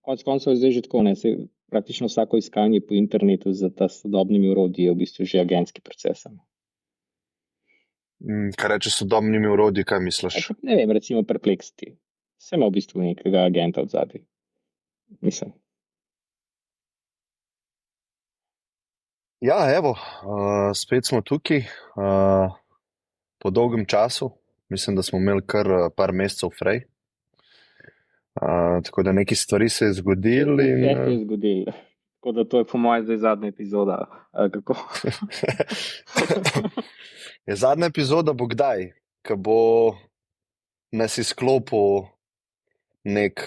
konec koncev je zdaj že tako, ne, se praktično vsako iskanje po internetu za ta sodobnimi orodji je v bistvu že agentski proces. Kaj reče sodobnimi orodji, kaj misliš? Ne vem, recimo Perplexity. Vse ima v bistvu nekega agenta v zadnji. Mislim. Ja, evo, spet smo tukaj, po dolgem času. Mislim, da smo imeli kar par mesecev frej. Tako da neki stvari se je zgodili. Se je zgodilo. Tako da to je po mojem zdaj zadnja epizoda. Kako? Zadnja epizoda bo kdaj, ko bo nas izklopil nek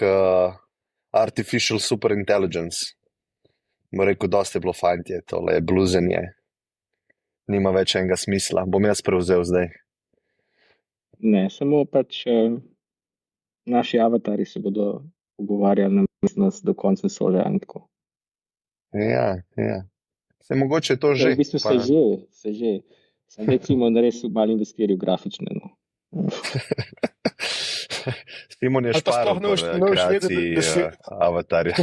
artificial super intelligence. Bo rekel, dosti je bilo fantje, tole je bluzenje. Nima več enega smisla. Bom jaz prevzel zdaj. Ne, samo pač naši avatari se bodo pogovarjali na nas do konca vesolja. Ja. Se mogoče to že. V bistvu se že. Sem recimo res malo investiral grafične. No. Simon je šparal v kreaciji avatarja.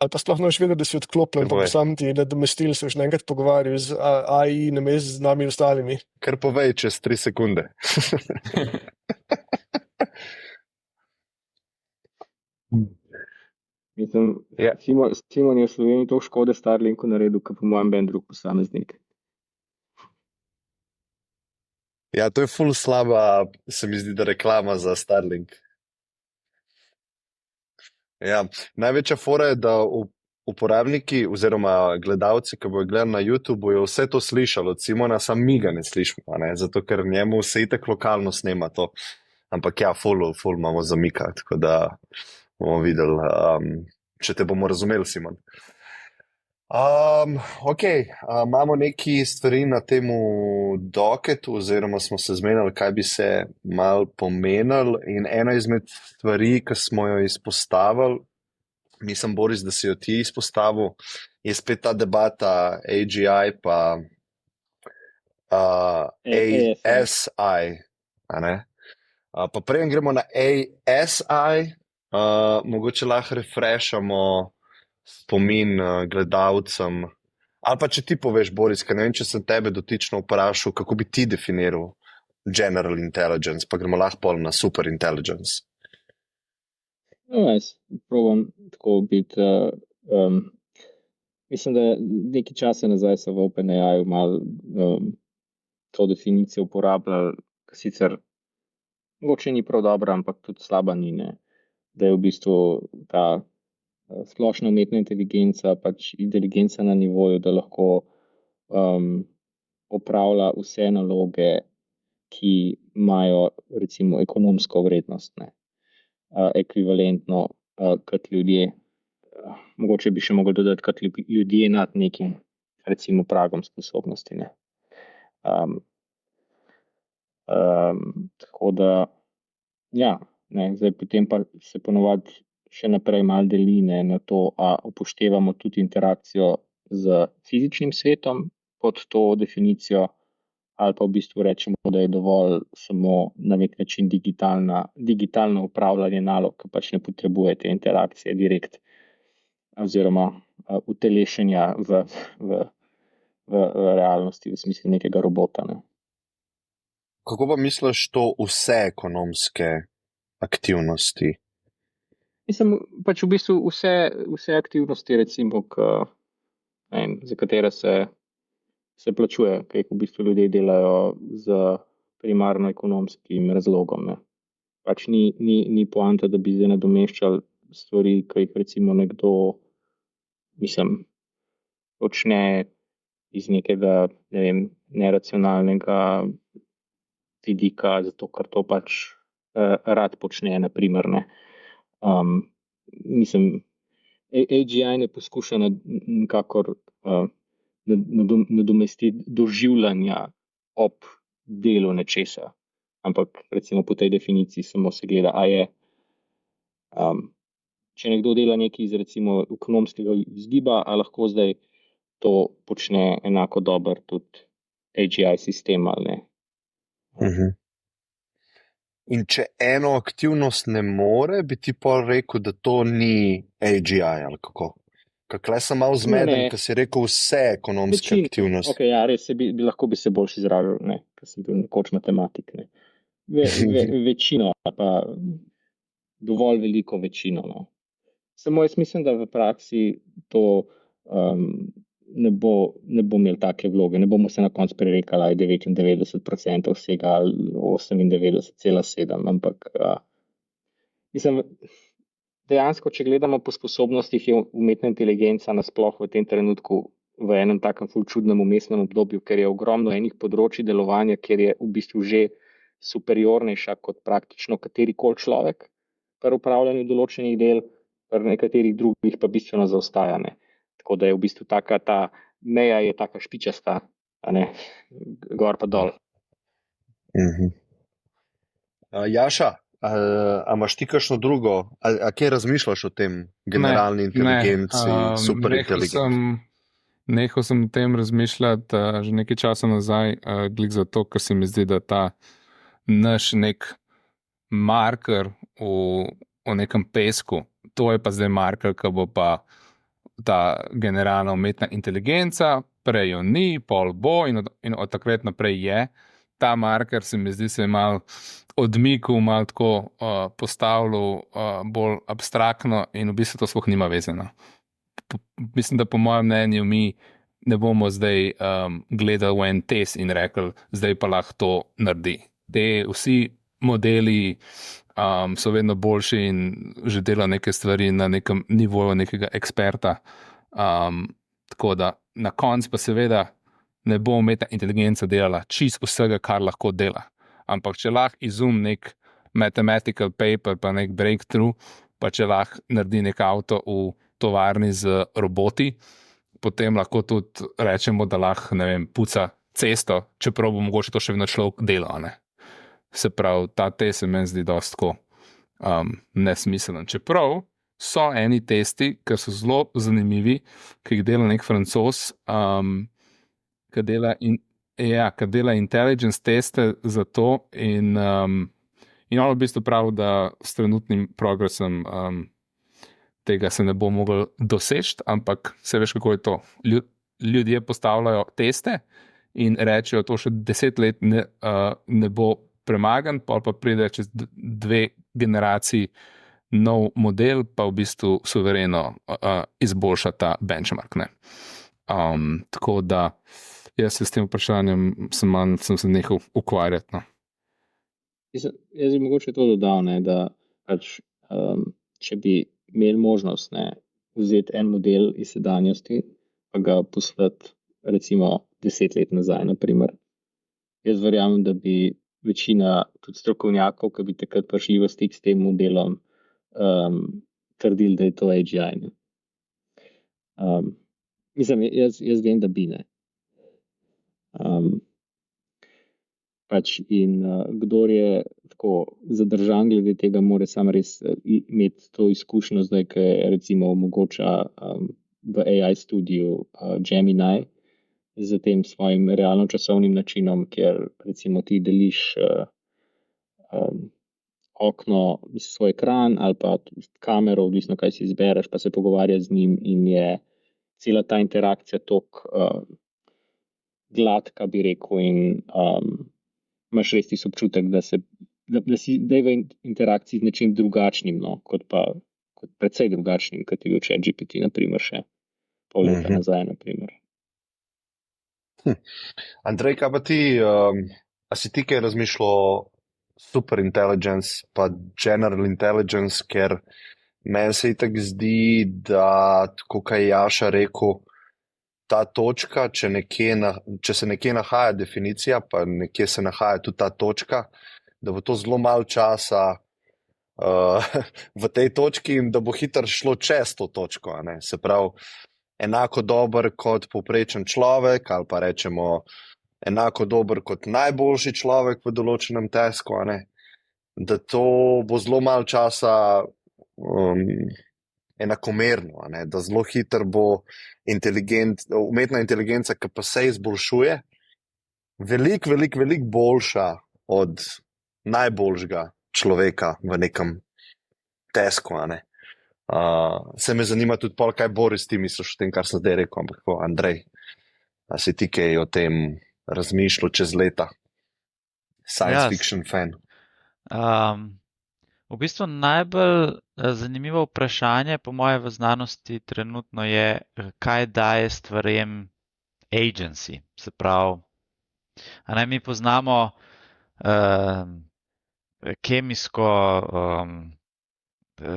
Ali pa sploh noč vedeti, da si odklopljen, pa sam ti nadomestil se už enkrat pogovarjal z AI namesto z nami ostalimi. Kar povej čez 3 sekunde. Mislim, Simon je v Sloveniji to škode Starlinku naredil, kot po mojem ben drug posameznik. Ja, to je ful slaba, se mi zdi, da reklama za Starlink. Ja, največja fora je, da uporabniki oziroma gledalci, ki bojo gledali na YouTube, bojo vse to slišali od Simona, sam mi ga ne slišimo, ne? Zato ker njemu se itak lokalno snema to. Ampak ja, ful imamo zamika, tako da bomo videli, če te bomo razumeli, Simon. Imamo neki stvari na temu doketu, oziroma smo se zmenili, kaj bi se mal pomenili, in ena izmed stvari, ki smo jo izpostavili, mislim, Boris, da si jo ti izpostavil, je spet ta debata AGI pa ASI, a ne? Pa preden gremo na ASI, mogoče lahko refreshamo spomin gledalcem, ali pa če ti poveš, Boris, ker ne vem, če sem tebe dotično vprašal, kako bi ti definiral general intelligence, pa gremo lahko pol na super intelligence. No, jaz probam tako biti, mislim, da nekaj časa nazaj so v OpenAI malo to definicijo uporabljali, sicer mogoče ni prav dobra, ampak tudi slaba ni, ne? Da je v bistvu ta splošna umetna inteligenca, pač inteligenca na nivoju, da lahko opravlja vse naloge, ki imajo recimo ekonomsko vrednost, ne? Ekvivalentno kot ljudje. Mogoče bi še mogli dodati kot ljudje nad nekim recimo pragom sposobnosti, ne? Tako da ja, ne, zdaj potem pa se ponovadi še naprej malo deline na to, a upoštevamo tudi interakcijo z fizičnim svetom pod to definicijo, ali pa v bistvu rečemo, da je dovolj samo na nek način digitalno upravljanje nalog, ki pač ne potrebuje te interakcije direkt oziroma utelešenja v realnosti, v smislu nekega robota. Ne. Kako pa misliš to vse ekonomske aktivnosti? Mislim, pač v bistvu vse aktivnosti, recimo, za katere se plačuje, kaj v bistvu ljudje delajo z primarno ekonomskim razlogom. Ne. Pač ni poanta, da bi zdaj nadomeščali stvari, ki jih recimo nekdo, mislim, počne iz nekega, ne vem, neracionalnega vidika, zato ker to pač rad počne, na primer, ne. Mislim, AGI ne poskuša nikakor nadomestiti doživljanja ob delu nečesa, ampak recimo po tej definiciji samo se gleda, a je, če nekdo dela nekaj iz recimo ekonomskega vzgiba, a lahko zdaj to počne enako dobro tudi AGI sistem ali ne. In če eno aktivnost ne more, bi ti pa rekel, da to ni AGI ali kako. Kakle sem malo zmeden, ker si rekel vse ekonomske aktivnosti. Ok, ja, res bi lahko bi se boljš izrazil, ker sem bil nekoč matematik. Ne. Večino, pa dovolj veliko večino. No. Samo jaz mislim, da v praksi to ne bo imel take vloge. Ne bomo se na koncu prerekali, 99% vsega, 98,7%, ampak mislim, dejansko, če gledamo po sposobnostih, je umetna inteligenca nasploh v tem trenutku v enem takem ful čudnem umestnem obdobju, ker je ogromno enih področji delovanja, kjer je v bistvu že superiornejša kot praktično katerikoli človek pri upravljanju določenih del, pri nekaterih drugih pa bistveno zaostajane. Tako da je v bistvu ta meja je taka špičasta, gor pa dol. Jaša, a imaš ti kakšno drugo, a kje razmišljaš o tem generalni inteligenci, superinteligenci? Nehal sem o tem razmišljati že nekaj časa nazaj, glih zato, ker se mi zdi, da ta naš nek marker v nekem pesku, to je pa zdaj marker, ki bo pa ta generalna umetna inteligenca, prej jo ni, pol bo in od takrat naprej je. Ta marker se mi zdi se malo odmikal, malo tako postavljal bolj abstraktno in v bistvu to sploh nima vezano. Mislim, da po mojem mnenju mi ne bomo zdaj gledali v en test in rekli, zdaj pa lahko to naredi. Vsi modeli so vedno boljši in že dela neke stvari na nekem nivoju nekega eksperta. Tako da na koncu pa seveda ne bo umetna inteligenca delala čist vsega, kar lahko dela. Ampak če lahko izum nek mathematical paper pa nek breakthrough, pa če lahko naredi nek avto v tovarni z roboti, potem lahko tudi rečemo, da lahko, ne vem, puca cesto, čeprav bo mogoče to še vedno človek delal, ne. Se pravi, ta test se meni zdi dosti nesmiselen. Čeprav so eni testi, ki so zelo zanimivi, ki jih dela nek Francoz, ki dela intelligence teste za to in on v bistvu pravi, da s trenutnim progresom tega se ne bo mogel doseči, ampak se veš, kako je to. Ljudje postavljajo teste in rečejo, to še 10 let ne bo premagan, pa pride čez 2 generaciji nov model, pa v bistvu suvereno izboljša ta benchmark. Ne. Tako da jaz se s tem vprašanjem sem se nehal ukvarjati. No. Jaz bi mogoče to dodal, da pač, če bi imeli možnost vzeti en model iz sedanjosti, pa ga posveti recimo 10 let nazaj, naprimer. Jaz verjamem, da bi večina tudi strokovnjakov, ki bi takrat prišli v stik s tem modelom, trdili, da je to AGI. Mislim, jaz vem, da bi ne. Pač in kdor je tako zadržan glede tega, mora sam res imeti to izkušnjo zdaj, ki recimo omogoča v AI studiju Gemini z tem svojim realno časovnim načinom, kjer recimo ti deliš okno, svoj ekran ali pa kamero, odvisno kaj si izbereš, pa se pogovarja z njim in je cela ta interakcija toliko gladka, bi rekel, in imaš res tisti občutek, da si v interakciji z nečim drugačnim, kot precej drugačnim, kot je bil ChatGPT, naprimer, še pol leta nazaj, naprimer. Andrej, kaj pa ti, a si ti kaj razmišljal o superintelligence pa general intelligence, ker meni se itak zdi, da, tako kaj je Jaša rekel, ta točka, če se nekje nahaja definicija, pa nekje se nahaja tudi ta točka, da bo to zelo malo časa v tej točki in da bo hitro šlo čez to točko. Ne? Se pravi, enako dober kot povprečen človek ali pa rečemo enako dober kot najboljši človek v določenem tesku, da to bo zelo malo časa enakomerno, da zelo hitro bo umetna inteligenca, ki pa se izboljšuje, veliko boljša od najboljšega človeka v nekem tesku, a ne. Se me zanima tudi pol, kaj Boris ti misliš o tem, kar sem zdaj rekel, ampak tako, Andrej, a si ti kaj o tem razmišljal čez leta? Science fiction fan. V bistvu najbolj zanimivo vprašanje po moje v znanosti trenutno je, kaj daje stvarem agency. Se pravi, mi poznamo kemijsko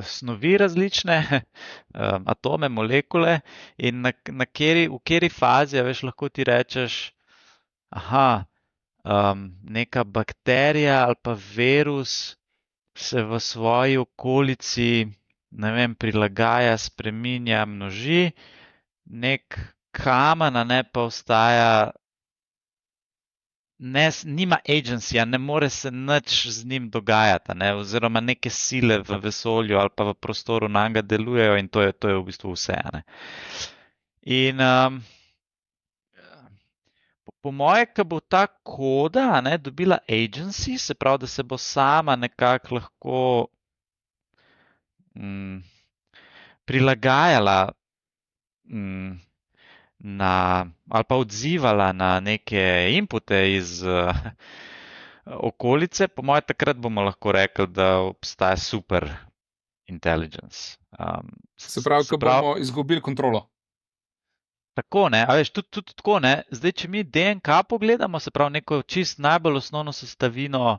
snovi različne, atome, molekule in v kateri fazi, veš, lahko ti rečeš, neka bakterija ali pa virus se v svoji okolici, ne vem, prilagaja, spreminja, množi, nek kamen, pa ostaja, nima agencija, ne more se nič z njim dogajati, oziroma neke sile v vesolju ali pa v prostoru nanj ga delujejo in to je v bistvu vse. In po moje, ko bo ta koda dobila agency, se pravi, da se bo sama nekako lahko prilagajala ali pa odzivala na neke inpute iz okolice, po moje takrat bomo lahko rekli, da obstaja super intelligence. Se pravi, ko bomo izgubili kontrolo. Tako, a veš, tudi tako, zdaj, če mi DNK pogledamo, se pravi, neko čist najbolj osnovno sestavino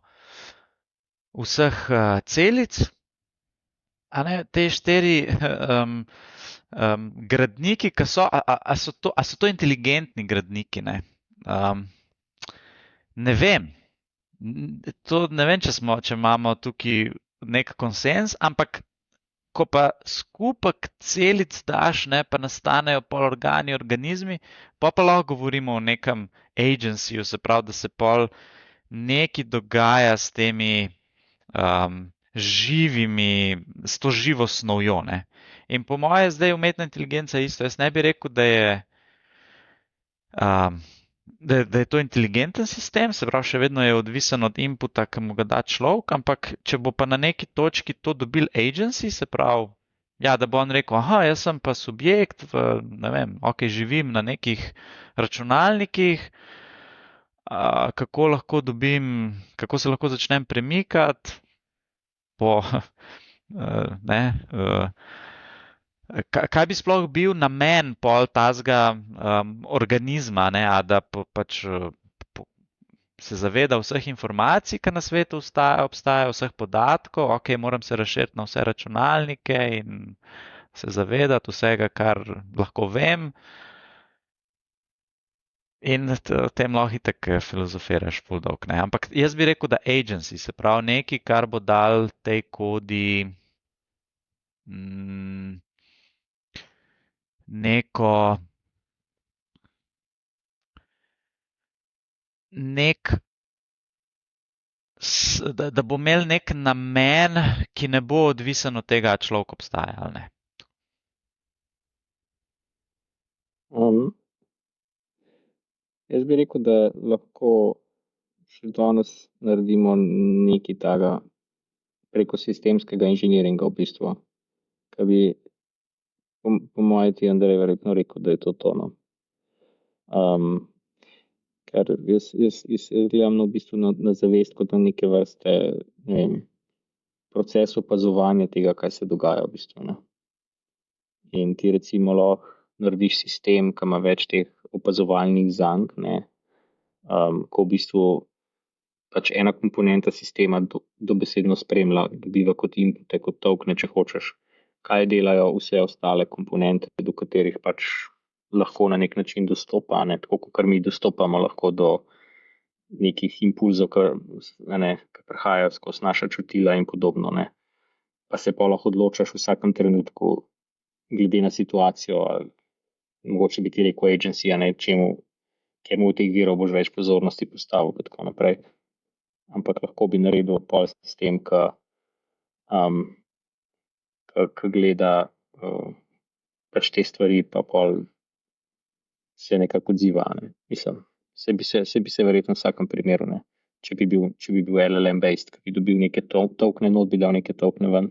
vseh celic, te 4 gradniki, ki so, a so to inteligentni gradniki, ne vem. To ne vem, če imamo tukaj nek konsens, ampak ko pa skupek celic daš, pa nastanejo pol organi, organizmi, pa lahko govorimo o nekem agencyju, se pravi, da se pol nekaj dogaja s temi živimi, s to živo snovjo, In po moje zdaj umetna inteligenca isto. Jaz ne bi rekel, da je to inteligenten sistem, se pravi, še vedno je odvisen od inputa, ki mu ga da človek, ampak če bo pa na neki točki to dobil agency, se pravi, da bo on rekel, jaz sem pa subjekt, ne vem, živim na nekih računalnikih, kako se lahko začnem premikati kaj bi sploh bil namen pol tazga organizma, da pač se zaveda vseh informacij, ki na svetu obstajajo, vseh podatkov, moram se razširiti na vse računalnike in se zavedati vsega, kar lahko vem. In o tem lahko itak filozofiraš ful dolg, Ampak jaz bi rekel, da agency, se pravi nekaj, kar bo dal tej kodi da bo imel nek namen, ki ne bo odvisen od tega, ali človek obstaja ali ne. Jaz bi rekel, da lahko še danes naredimo nekaj takega preko sistemskega inženiringa v bistvu. Kaj bi po mojem ti Andrej verjetno rekel, da je to tono. Ker jaz gledam v bistvu na zavest kot na neke vrste, ne vem, proces opazovanja tega, kaj se dogaja v bistvu. In ti recimo lahko narediš sistem, ki ima več teh opazovalnih zank, ko v bistvu pač ena komponenta sistema dobesedno spremlja, dobiva kot inpute, kot tokne, če hočeš, kaj delajo vse ostale komponente, do katerih pač lahko na nek način dostopa, tako kot mi dostopamo lahko do nekih impulzov, ki prihajajo skozi naša čutila in podobno. Pa se pa lahko odločaš v vsakem trenutku, glede na situacijo, ali mogoče bi ti rekel agency, čemu v teh virov boš več pozornosti postavil in tako naprej. Ampak lahko bi naredil pol sistem, ki gleda pač te stvari, pa pol se nekako odziva. Mislim, se bi se verjetno v vsakem primeru če bi bil LLM-based, ki bi dobil neke tokene not, bi dal neke tokene ven.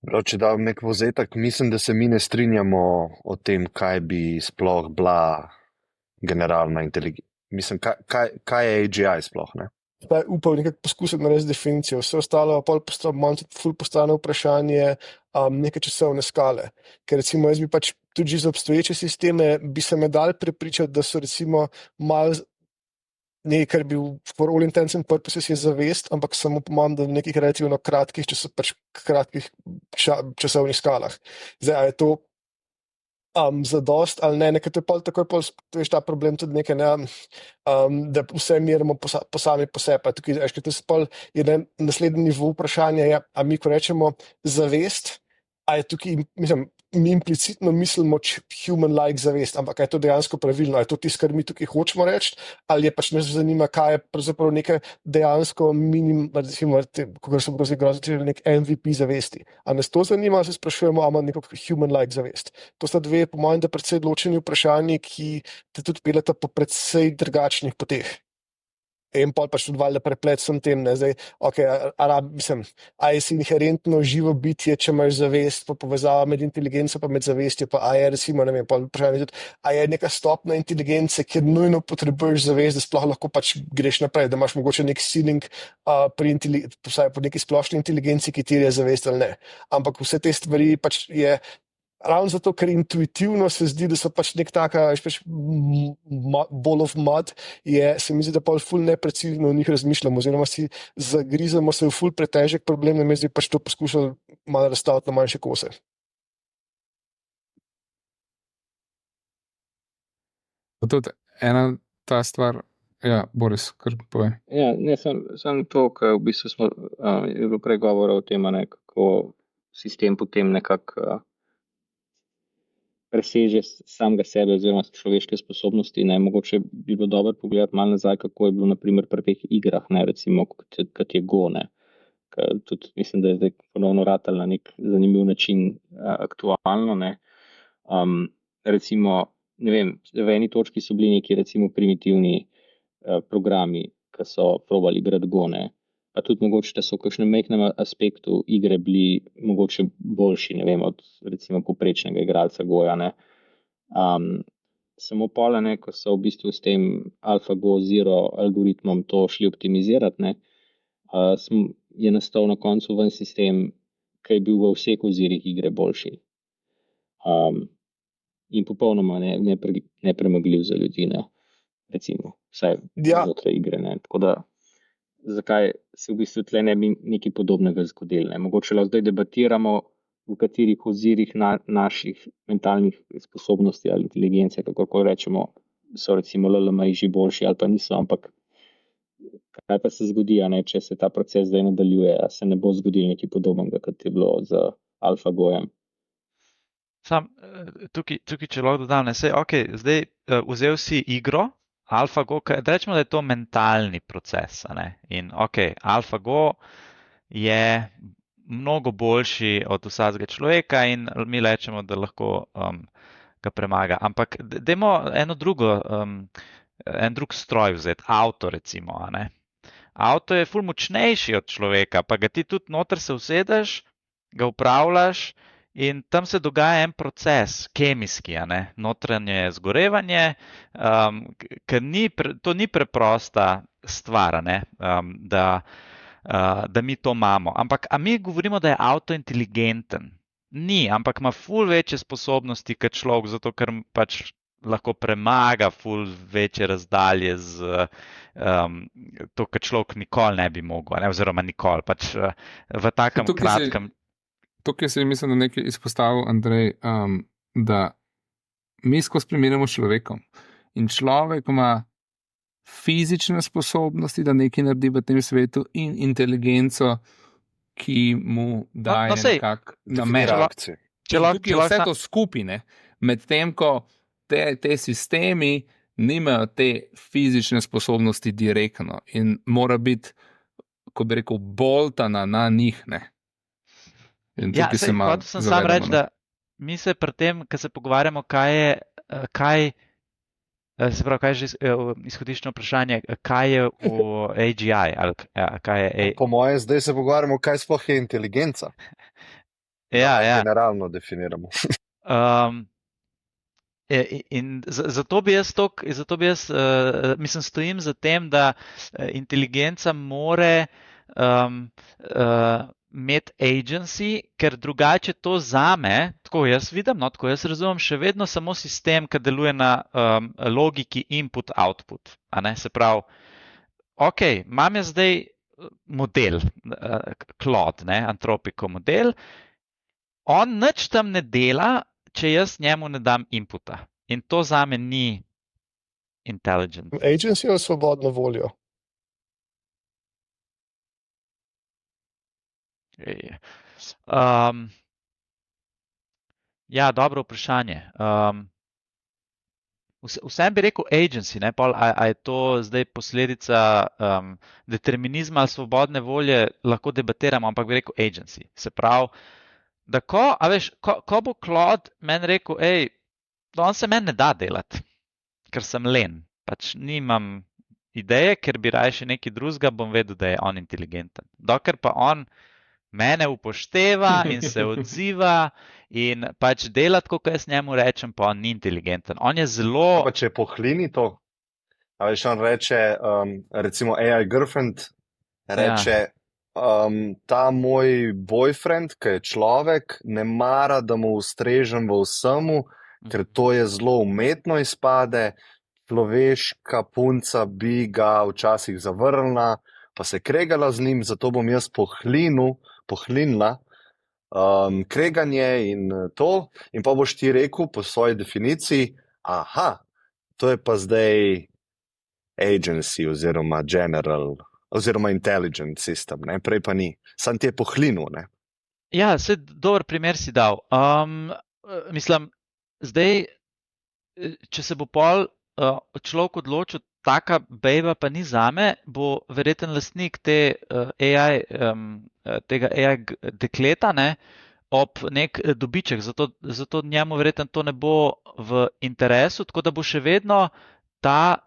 Če dam nek povzetek, mislim, da se mi ne strinjamo o tem, kaj bi sploh bila generalna inteligenca. Mislim, kaj je AGI sploh, ne? Zdaj upam nekako poskusiti narediti definicijo. Vse ostalo pa postane vprašanje neke časovne skale. Ker recimo jaz bi pač tudi za obstoječe sisteme bi se me dal prepričati, da so recimo malo nekaj, kar bi for all intents and purposes je zavest, ampak samo pomam, da v nekih relativno kratkih časovnih skalah. Zdaj, a je to zadost ali ne, nekaj to je pol takoj, to je ta problem tudi nekaj, ne, da vse merimo po sami po sebi. Tukaj, to je pol naslednji nivo vprašanja, je, a mi, ko rečemo zavest, a je tukaj, mislim, mi implicitno mislimo human-like zavest, ampak je to dejansko pravilno, je to tisto, kar mi tukaj hočemo reči, ali je pač nas zanima, kaj je pravzaprav nekaj dejansko kako so groziti, nek MVP zavesti. A nas to zanima, se sprašujemo, a ima neko human-like zavest. To sta dve, po mojem, da predvsej ločeni vprašanji, ki te tudi peljeta po predvsej drugačnih poteh. In pol pač tudi valjda preplet sem tem, ne, zdaj, a je si inherentno živo bitje, če imaš zavest, pa povezava med inteligenco pa med zavestjo, pa a je recimo, ne vem, pol vprašanje tudi, a je neka stopna inteligence, kjer nujno potrebuješ zavest, da sploh lahko pač greš naprej, da imaš mogoče nek ceiling po neki splošni inteligenci, ki terja zavest ali ne. Ampak vse te stvari pač je ravno zato, ker intuitivno se zdi, da so pač nek taka, ball of mud, se mi zdi, da pa ful neprecizno o njih razmišljamo, oziroma si zagrizamo se v ful pretežek problem, da mi zdaj pač to poskušali malo razstaviti na manjše kose. Pa tudi ena ta stvar, ja, Boris, kar povej. Ja, ne, sem to, ker v bistvu je bilo prej govora o tem, kako sistem potem nekako preseže samega sebe oziroma človeške sposobnosti. Ne. Mogoče bi bilo dobro pogledati malo nazaj, kako je bilo naprimer pri teh igrah, ne, recimo, kot je Go. Ne. Tudi mislim, da je zdaj ponovno ratal na nek zanimiv način aktualno. Ne. Recimo, ne vem, v eni točki so bili neki recimo primitivni programi, ki so probali igrati Go. Ne. Pa tudi mogoče, da so v kakšnem majhnem aspektu igre bili mogoče boljši, ne vem, od recimo poprečnega igralca Goja, ne. Samo pola, ne, ko so v bistvu s tem AlphaGo Zero algoritmom to šli optimizirati, ne, je nastal na koncu ven sistem, ki je bil v vseh ozirih igre boljši. In popolnoma nepremagljiv za ljudi, ne, recimo, vsaj znotraj igre, ne, tako da zakaj se v bistvu tle ne bi nekaj podobnega zgodilo. Ne? Mogoče lahko zdaj debatiramo, v katerih ozirih naših mentalnih sposobnosti ali inteligence, kako rečemo, so recimo LLM-ji že boljši ali pa niso, ampak kaj pa se zgodi, ne? Če se ta proces zdaj nadaljuje, a se ne bo zgodilo nekaj podobnega, kot je bilo z AlphaGojem. Tukaj, če lahko dodam, zdaj vzel si igro, AlphaGo, da rečemo, da je to mentalni proces. Ne? In AlphaGo je mnogo boljši od vsakega človeka in mi rečemo, da lahko ga premaga. Ampak dajmo en drug stroj vzeti, avto recimo. Ne? Avto je ful močnejši od človeka, pa ga ti tudi noter se usedeš, ga upravljaš, in tam se dogaja en proces, kemijski, notranje zgorevanje, ker to ni preprosta stvar, da mi to imamo. Ampak a mi govorimo, da je avto inteligenten? Ni, ampak ima ful večje sposobnosti kot človek, zato ker pač lahko premaga ful večje razdalje z to, kar človek nikoli ne bi mogel, oziroma nikoli, pač v takem kratkem. Tukaj se mislim, da nekaj izpostavil Andrej, da mi skozi primerjamo s človekom. In človek ima fizične sposobnosti, da nekaj naredi v tem svetu, in inteligenco, ki mu daje nekak namen. Tukaj je vse to skupine, medtem ko te sistemi nimajo te fizične sposobnosti direktno in mora biti, ko bi rekel, boltana na njih, ne. Hotel sem sam reči, da mi se pri tem, ko se pogovarjamo, kaj Se pravi, kaj je že izhodiščno vprašanje, kaj je v AGI ali kaj je Po mojem, zdaj se pogovarjamo, kaj sploh je inteligenca. Ja, Da ja. generalno definiramo. In zato bi jaz mislim, stojim za tem, da inteligenca more imeti agency, ker drugače to zame, tako jaz vidim, no, tako jaz razumem, še vedno samo sistem, ki deluje na logiki input-output. Se pravi, ok, imam jaz zdaj model, Claude, Anthropico model, on nič tam ne dela, če jaz njemu ne dam inputa. In to zame ni intelligent. Agency ali svobodno voljo? Ja, dobro vprašanje. Vsem bi rekel agency, ne? A je to zdaj posledica determinizma ali svobodne volje, lahko debatiramo, ampak bi rekel agency. Se pravi, da ko bo Claude meni rekel, on se meni ne da delati, ker sem len, pač nimam ideje, ker bi raje še nekaj drugega, bom vedel, da je on inteligenten. Dokler pa on mene upošteva in se odziva in pač dela tako, kot jaz njemu rečem, pa on ni inteligenten. On je zelo... Pa če pohlini to, a veš, on reče, recimo AI girlfriend, reče, ta moj boyfriend, ki je človek, ne mara, da mu ustrežem v vsemu, ker to je zelo umetno izpade, človeška punca bi ga včasih zavrnila, pa se kregala z njim, zato bom jaz pohlinila kreganje in to, in pa boš ti rekel po svoji definiciji, aha, to je pa zdaj agency oziroma general oziroma intelligent system, ne? Prej pa ni. Sam ti je pohlinil, ne? Ja, se dober primer si dal. Mislim, zdaj, če se bo pol človek odločil, taka bejba pa ni zame, bo verjeten lastnik tega AI dekleta, ne, ob nek dobiček, zato njemu verjetno to ne bo v interesu, tako da bo še vedno ta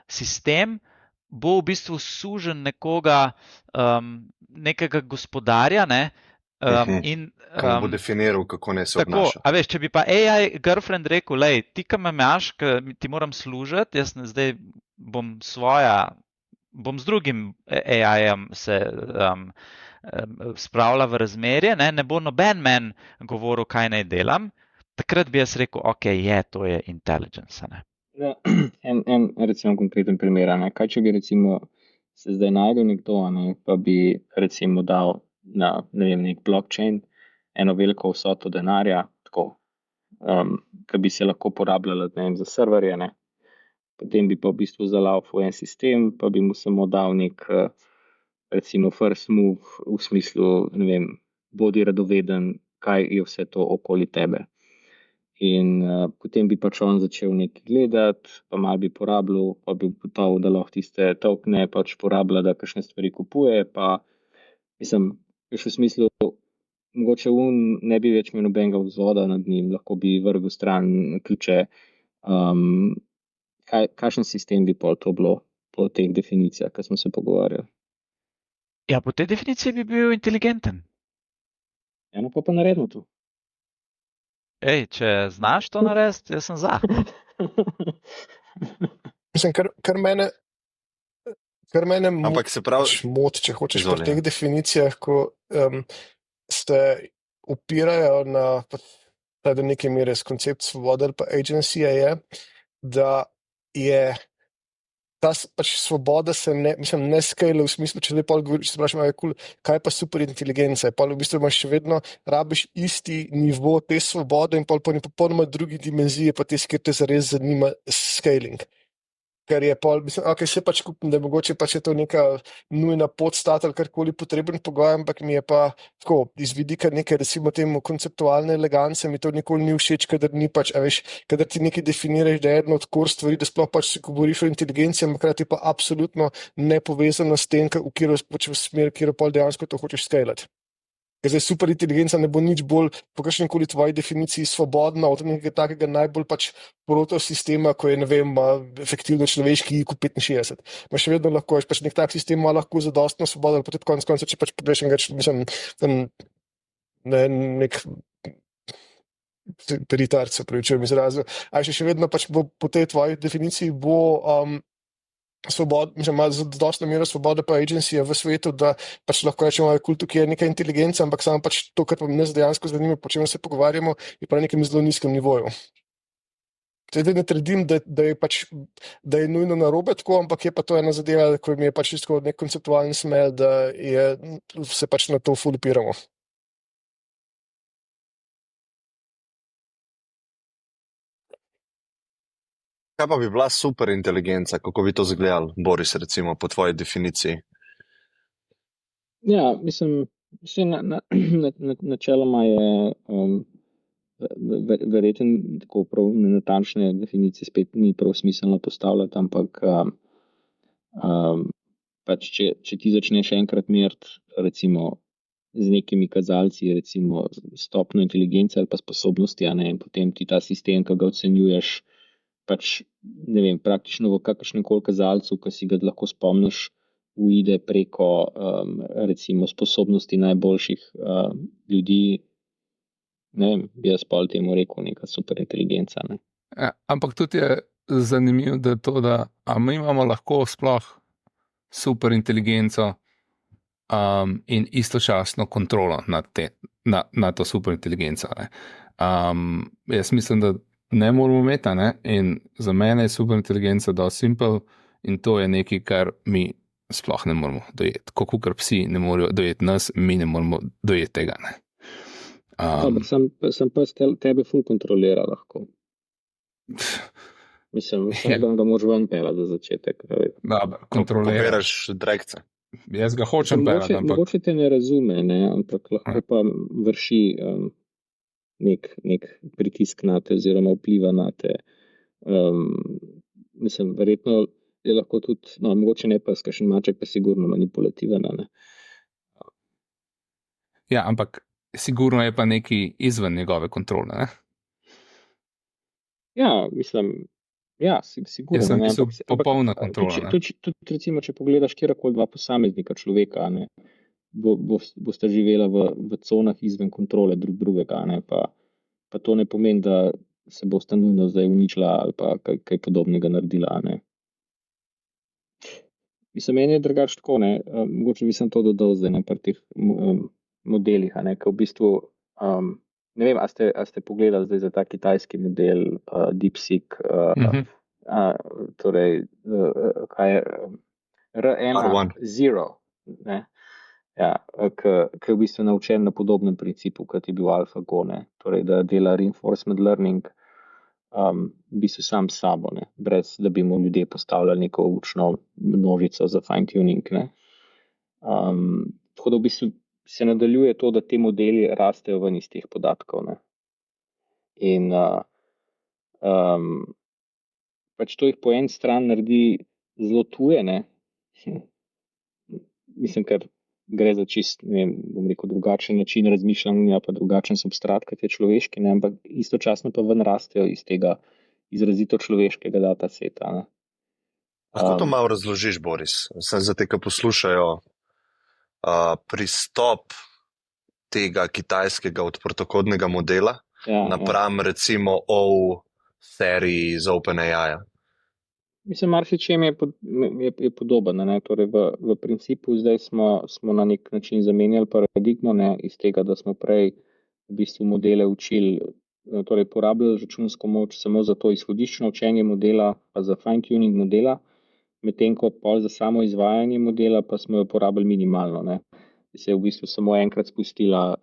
sistem bo v bistvu sužen nekega gospodarja, ne, in Kam bo definiral, kako ne se tako, obnaša. a veš, če bi pa AI girlfriend rekel, lej, ti ka me imaš, ti moram služiti, jaz zdaj bom z drugim AI-jem se spravila v razmerje, ne bo noben men govoril, kaj naj delam, takrat bi jaz rekel, ok, to je intelligence, ne. En recimo konkreten primer, ne, kaj če bi recimo se zdaj najdel nekdo, ne, pa bi recimo dal na, ne vem, nek blockchain eno veliko vsoto denarja, tako, ki bi se lahko porabljala, ne vem, za serverje, ne. Potem bi pa v bistvu zalaufal en sistem, pa bi mu samo dal nek, recimo first move v smislu, ne vem, bodi radoveden, kaj je vse to okoli tebe. In potem bi pač on začel nekaj gledati, pa malo bi porabljal, pa bi gotovo, da lahko tiste tokene pač porablja, da kakšne stvari kupuje, pa mislim, v smislu, mogoče ne bi več imel nobenega vzvoda nad njim, lahko bi vrgel stran ključe. Kakšen sistem bi pol to bilo po teh definicijah, ki smo se pogovarjali? Ja, po tej definiciji bi bil inteligenten. Eno pa naredimo to. Če znaš to narediti, jaz sem za. Mislim, kar mene Ampak se pravi, moti, če hočeš Izvoli, pri teh definicijah, ko se opirajo na do neke mere s koncept svobode ali pa agency, je, da je ta pač svoboda se ne skala v smislu, če zdaj pol govoriš, se vprašam, kaj pa super inteligenca, pol v bistvu imaš še vedno, rabiš isti nivo te svobode in pol po popolnoma drugi dimenziji, pa tisti, kjer te zares zanima scaling. Ker je pol, mislim, ok, se pač kupim, da mogoče pač je to neka nujna podstat ali karkoli potreben pogoj, ampak mi je pa tako, iz vidika neke, recimo temu konceptualne elegance, mi to nikoli ni všeč, kadar ni pač, a veš, kadar ti nekaj definiraš, da je eno od core stvari, da sploh pač se govoriš o inteligenciji, ampak hkrati pa absolutno nepovezano s tem, v katero pač v smer, kjer pol dejansko to hočeš skalati. ker zdaj superinteligenca ne bo nič bolj po kakšni koli tvoji definiciji svobodna od nekega takega najbolj pač protosistema, ko je, ne vem, efektivno človeški IQ 65. Ma še vedno lahko, pač nek tak sistem ima lahko zadostno svobodo, potem konec konca, če pač pogledaš enega, mislim, nek teritar, se pravičujem izrazu, a še vedno pač bo po tej tvoji definiciji bo ima zadostno mero svobode pa agencije v svetu, da pač lahko rečemo, da je kult, ki je neka inteligenca, ampak samo pač to, kar pa nas dejansko zanima, po čem se pogovarjamo, je pa na nekem zelo nizkem nivoju. Zdaj ne trdim, da je nujno narobe tako, ampak je pa to ena zadeva, ko mi je pač čisto nek konceptualni smel, da se pač na to fulipiramo. Kaj pa bi bila superinteligenca, kako bi to izgledalo, Boris, recimo, po tvoji definiciji? Ja, mislim, načeloma je verjeten, tako prav natančne definicije spet ni prav smiselno postavljati, ampak pač če ti začneš enkrat meriti, recimo, z nekimi kazalci, recimo stopnjo inteligence ali pa sposobnosti, in potem ti ta sistem, ki ga ocenjuješ, pač, ne vem, praktično v kakršnem koli kazalcu, ki si ga lahko spomniš, uide preko, recimo, sposobnosti najboljših ljudi, ne vem, bi jaz pol temu rekel neka superinteligenca. Ne? Ja, ampak tudi je zanimivo, da je to, da mi imamo lahko sploh superinteligenco in istočasno kontrolo nad to superinteligenco. Jaz mislim, da ne moramo imeti, ne? In za mene je superinteligenca dosti simpel in to je nekaj, kar mi sploh ne moramo dojeti. Kakor psi ne morejo dojeti nas, mi ne moramo dojeti tega. Ne? Sem pa tebe ful kontrolira lahko. Mislim, da moraš ven pelati za začetek. Kontroliraš drekce. Jaz ga hočem pelati. Mogoče te ne razume, ne? Ampak lahko pa vrši nek pritisk na te oziroma vpliva na te. Mislim, verjetno je lahko tudi, mogoče ne pa s kakšen maček, pa sigurno manipulativen. Ne? Ja, ampak sigurno je pa nekaj izven njegove kontrole. Ne? Ja, mislim, sigurno. Jaz sem mislil popolna kontrola. Tudi recimo, če pogledaš kjerkoli dva posameznika človeka, ne? Boste živela v conah izven kontrole drugega, ne? Pa to ne pomeni, da se boste nujno zdaj uničila ali pa kaj podobnega naredila. Ne? Mislim, meni je drugače tako, ne? Mogoče bi sem to dodal zdaj na teh modelih, ne? Ker v bistvu, ne vem, a ste pogledali zdaj za ta kitajski model DeepSeek, torej, kaj je R1, ne? Ja, ki je v bistvu naučen na podobnem principu, kot je bil AlphaGo, ne? Torej, da dela reinforcement learning v bistvu sam s sabo, ne? Brez da bi mu ljudje postavljali neko učno množico za fine tuning. Ne? Tako da v bistvu se nadaljuje to, da te modeli rastejo ven iz teh podatkov. Ne? In pač to jih po eni strani naredi zelo tuje, ne? Mislim, ker gre za čist, ne vem, bom rekel, drugačen način razmišljanja, pa drugačen substrat, kot je človeški, ne? Ampak istočasno pa ven rastejo iz tega izrazito človeškega dataseta. Ne? Lahko to malo razložiš, Boris? Sem za te, ki poslušajo, pristop tega kitajskega odprtokodnega modela napram recimo seriji z OpenAI-ja. Mislim, marsičem je podoben. Ne? Torej v principu zdaj smo na nek način zamenjali paradigmo, ne? Iz tega, da smo prej v bistvu modele učili, torej porabljali računsko moč samo za to izhodiščno učenje modela, pa za fine tuning modela, medtem ko pol za samo izvajanje modela pa smo jo porabili minimalno. Ne? Se je v bistvu samo enkrat spustila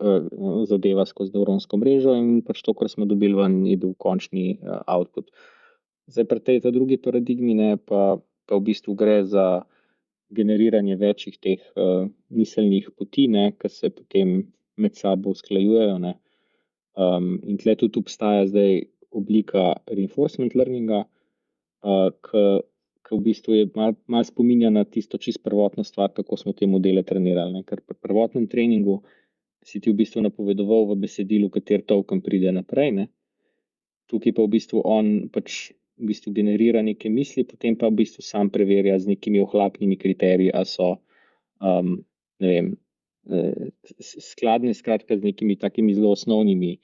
zadeva skozi nevronsko mrežo in pač to, kar smo dobili ven, je bil končni output. Zdaj, pri tej drugi paradigmi, ne, pa v bistvu gre za generiranje večjih teh miselnih poti, ne, ki se potem med sabo usklajujejo. Ne. In tle tudi obstaja zdaj oblika reinforcement learninga, ki v bistvu je malo spominja na tisto čisto prvotno stvar, kako smo te modele trenirali. Ne. Ker pri prvotnem treningu si ti v bistvu napovedoval v besedilu, kater token pride naprej, ne. Tukaj pa v bistvu on pač v bistvu generira neke misli, potem pa v bistvu sam preverja z nekimi ohlapnimi kriteriji, a so, ne vem, skladne skratka z nekimi takimi zelo osnovnimi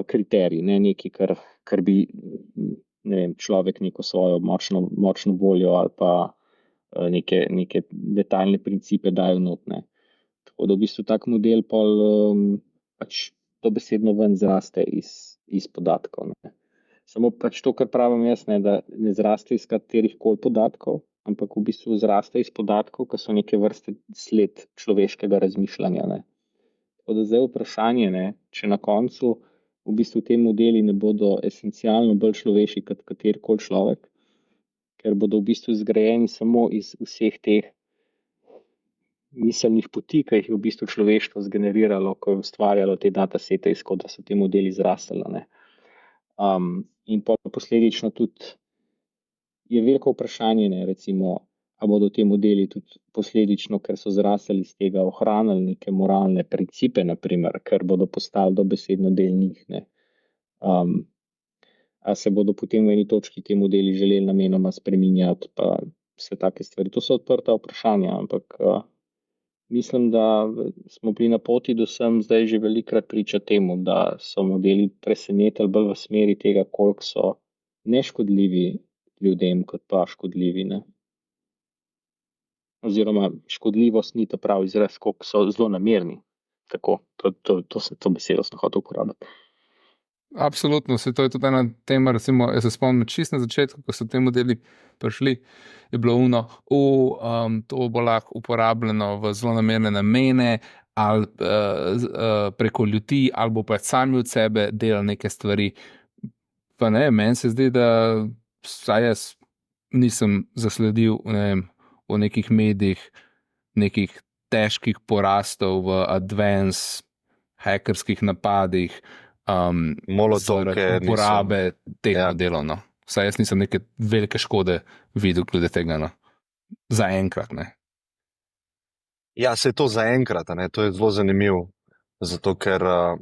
kriteriji, ne nekaj, kar bi, ne vem, človek neko svojo močno voljo ali pa neke detaljne principe dajo not, ne. Tako da v bistvu tak model pol pač dobesedno ven zraste iz podatkov, ne. Samo pač to, kar pravim jaz, ne, da ne zraste iz katerih koli podatkov, ampak v bistvu zraste iz podatkov, ki so neke vrste sled človeškega razmišljanja, ne. Tako da zdaj vprašanje, ne, če na koncu v bistvu te modeli ne bodo esencialno bolj človeški kot katerikoli človek, ker bodo v bistvu zgrajeni samo iz vseh teh miselnih poti, ki jih je v bistvu človeštvo zgeneriralo, ko je ustvarjalo te datasete, iz koder so ti modeli zrastali, ne. In posledično tudi je veliko vprašanje, ne, recimo, a bodo te modeli tudi posledično, ker so zrastali iz tega, ohranili neke moralne principe, naprimer, ker bodo postali dobesedno del njih, ne. A se bodo potem v eni točki ti modeli želeli namenoma spreminjati, pa vse take stvari. To so odprta vprašanja, ampak mislim, da smo bili na poti do sem zdaj že velikokrat priča temu, da so modeli presenetili bolj v smeri tega, koliko so neškodljivi ljudem, kot pa škodljivi, ne. Oziroma škodljivost ni ta pravi izraz, koliko so zelo namerni. Tako, to besedo sem hotel uporabiti. Absolutno, se to je tudi ena tema, recimo, jaz se spomnim čisto na začetku, ko so te modeli prišli, je bilo to bo lahko uporabljeno v zelo namerne namene, ali preko ljudi, ali bo pa sami od sebe delali neke stvari. Pa ne, meni se zdi, da saj jaz nisem zasledil, ne vem, v nekih medijih nekih težkih porastov v advanced hackerskih napadih, Molotovke uporabe teh Ja. modelov, no. Saj jaz nisem neke velike škode videl glede tega, no. Zaenkrat, ne. Ja, se je to zaenkrat, a ne, to je zelo zanimivo. Zato, ker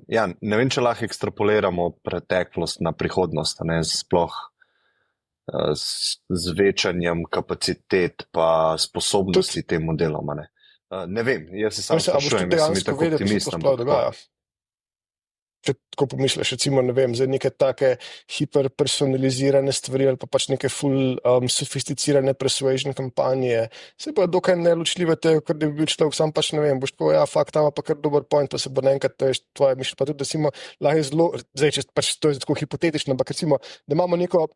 ja, ne vem, če lahko ekstrapoliramo preteklost na prihodnost, a ne, sploh z večanjem kapacitet pa sposobnosti tem modelom, a ne. Ne vem, jaz se samo Mislim, a boš sprašujem, tudi jaz sem dejansko tako vedel, da se optimist, to ampak sploh dogaja. Če tako pomisliš, recimo, ne vem, za neke take hiperpersonalizirane stvari ali pa pač neke full sofisticirane persuasion kampanje, se pa dokaj neločljive tega, ker da bi bil človek sam pač, ne vem, boš tako, ja, fakt, tam pa kar dober point, pa se bo naenkrat, to je tvoje mišljenje, pa tudi, recimo, lahko je zelo, zdaj, če pač to je tako hipotetično, ampak recimo, da imamo neko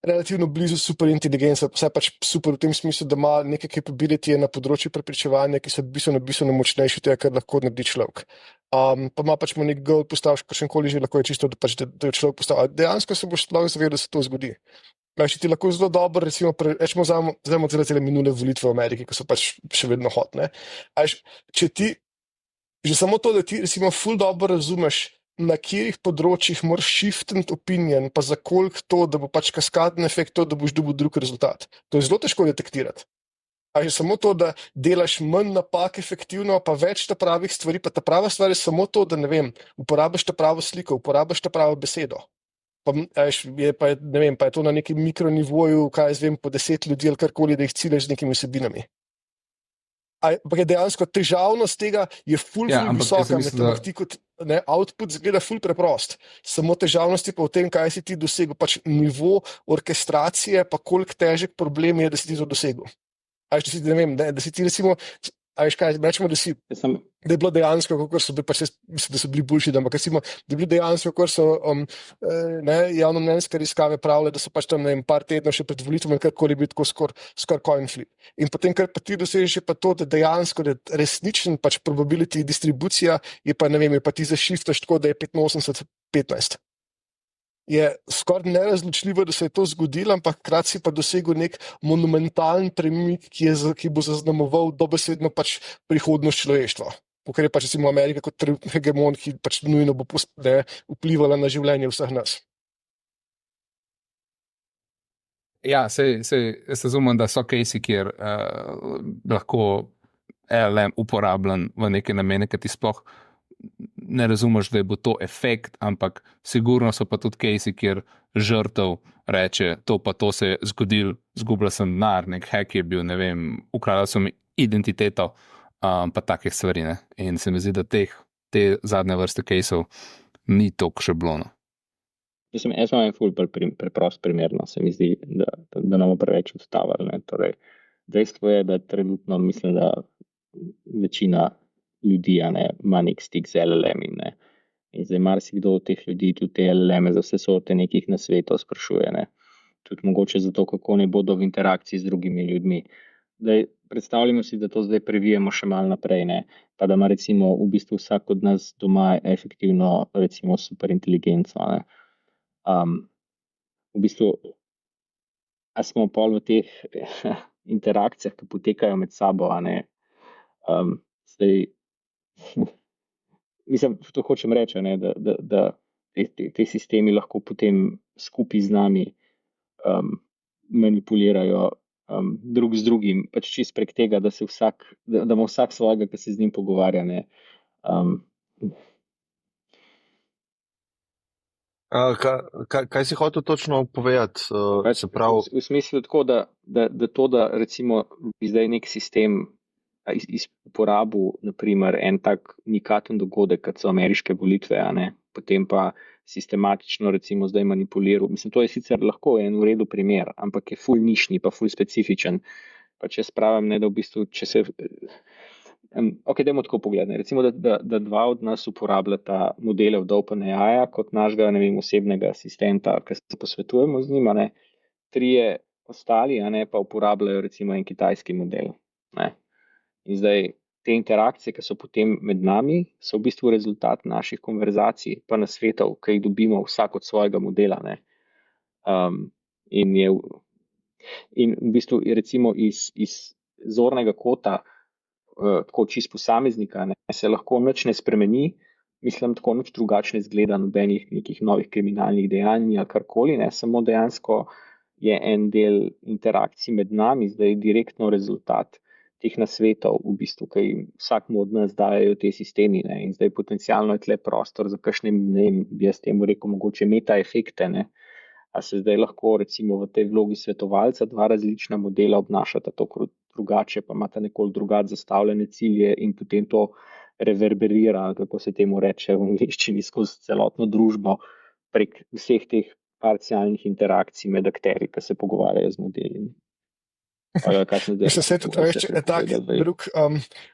relativno blizu superinteligenca, vse pač super v tem smislu, da ima neke capability na področju prepričevanja, ki so bistveno močnejši tega, kar lahko naredi človek. Pa ima pač mu nek goal postaviš, kakšenkoli že lahko je čisto, da je človek postavil. Dejansko se boš človek zavedal, da se to zgodi. Če ti lahko zelo dobro, recimo, rečemo, vzamemo cele minule volitve v Ameriki, ki so pač še vedno hot, ne. Če ti, že samo to, da ti recimo ful dobro razumeš, na katerih področjih moraš shiftniti opinion, pa za koliko to, da bo pač kaskaden efekt to, da boš dobil drug rezultat. To je zelo težko detektirati. Že samo to, da delaš manj napak efektivno, pa več ta pravih stvari, pa ta prava stvar je samo to, da, ne vem, uporabiš ta pravo sliko, uporabiš ta pravo besedo. Pa je to na nekem mikronivoju, kaj jaz vem, po 10 ljudi ali karkoli, da jih ciljaš z nekimi vsebinami. Ampak je dejansko težavnost tega je ful visoka, ampak ti kot output zgleda ful preprost. Samo težavnost je pa v tem, kaj si ti dosegel, pač nivo orkestracije, pa koliko težek problem je, da si ti to dosegel. Da si ti recimo, rečemo, da je bilo dejansko, kako so bili, pač mislim, da so bili boljši, ampak recimo, da je bilo dejansko, kako so javnomnenjske raziskave pravile, da so pač tam, ne vem, par tednov še pred volitvami, karkoli bi tako skoraj coin flip. In potem, kar pa ti dosežeš, je pa to, da dejansko, da resničen pač probability distribucija je pa, ne vem, je pa ti zašiftaš tako, da je 85-15. Je skoraj nerazločljivo, da se je to zgodilo, ampak hkrati si pa dosegel nek monumentalen premik, ki bo zaznamoval dobesedno pač prihodnost človeštva. Ker je pač recimo Amerika kot hegemon, ki pač nujno bo vplivala na življenje vseh nas. Ja, jaz razumem, da so casey, kjer lahko LLM uporabljen v neke namene, ki ti sploh ne razumeš, da bo to efekt, ampak sigurno so pa tudi cases, kjer žrtev reče, to pa to se je zgodil, zgubila sem denar, nek hack je bil, ne vem, ukradla so mi identiteto, pa take stvari, ne. In se mi zdi, da te zadnje vrste caseov ni toliko še bilo, no. Mislim, jaz imam en ful preprost primer, no, se mi zdi, da nam preveč ustavili, ne. Torej, dejstvo je, da trenutno mislim, da večina ljudi, a ne, ima nek stik z LLM-i, ne. In zdaj marsikdo od teh ljudi tudi te LLM-e za vse sorte nekih nasvetov sprašuje, ne. Tudi mogoče zato, kako ne bodo v interakciji z drugimi ljudmi. Zdaj, predstavljamo si, da to zdaj previjemo še malo naprej, ne. Pa da ima recimo v bistvu vsak od nas doma efektivno recimo superinteligenco, ne. V bistvu, a smo pol v teh interakcijah, ki potekajo med sabo, a ne, zdaj, mislim, to hočem reči, ne, da te sistemi lahko potem skupaj z nami manipulirajo drug z drugim, pač čist prek tega, da ima vsak svojega, ki se z njim pogovarja, ne. Kaj si hotel točno povedati? Se pravi, V smislu tako, da to, da recimo bi zdaj nek sistem uporabil, naprimer, en tak unikaten dogodek, kot so ameriške volitve, a ne, potem pa sistematično recimo zdaj manipuliral. Mislim, to je sicer lahko en v redu primer, ampak je ful nišni, pa ful specifičen. Pa če spravim, ne, da v bistvu, če se... Ok, dajmo tako pogledati. Recimo, da dva od nas uporabljata modele od OpenAI kot našega, ne vem, osebnega asistenta, ki se posvetujemo z njima, ne. Trije ostali, a ne, pa uporabljajo recimo en kitajski model, ne. In zdaj te interakcije, ki so potem med nami, so v bistvu rezultat naših konverzacij, pa nasvetov, ki jih dobimo vsak od svojega modela, ne. In v bistvu je recimo iz zornega kota, tako čist posameznika, ne, se lahko nič ne spremeni, mislim, tako nič drugačne zgleda nobenih nekih novih kriminalnih dejanj ali karkoli, ne, samo dejansko je en del interakcij med nami zdaj direktno rezultat teh nasvetov, v bistvu, ki jim vsakmu od nas dajejo te sistemi, ne, in zdaj potencialno je tle prostor za kakšne, ne vem, bi jaz temu rekel, mogoče meta efekte, ne. A se zdaj lahko recimo v tej vlogi svetovalca dva različna modela obnašata tako drugače, pa imata nekoliko drugače zastavljene cilje in potem to reverberira, kako se temu reče v angleščini, skozi celotno družbo prek vseh teh parcialnih interakcij med akterji, ki se pogovarjajo z modeli. Mislim, se tudi reči, tak drug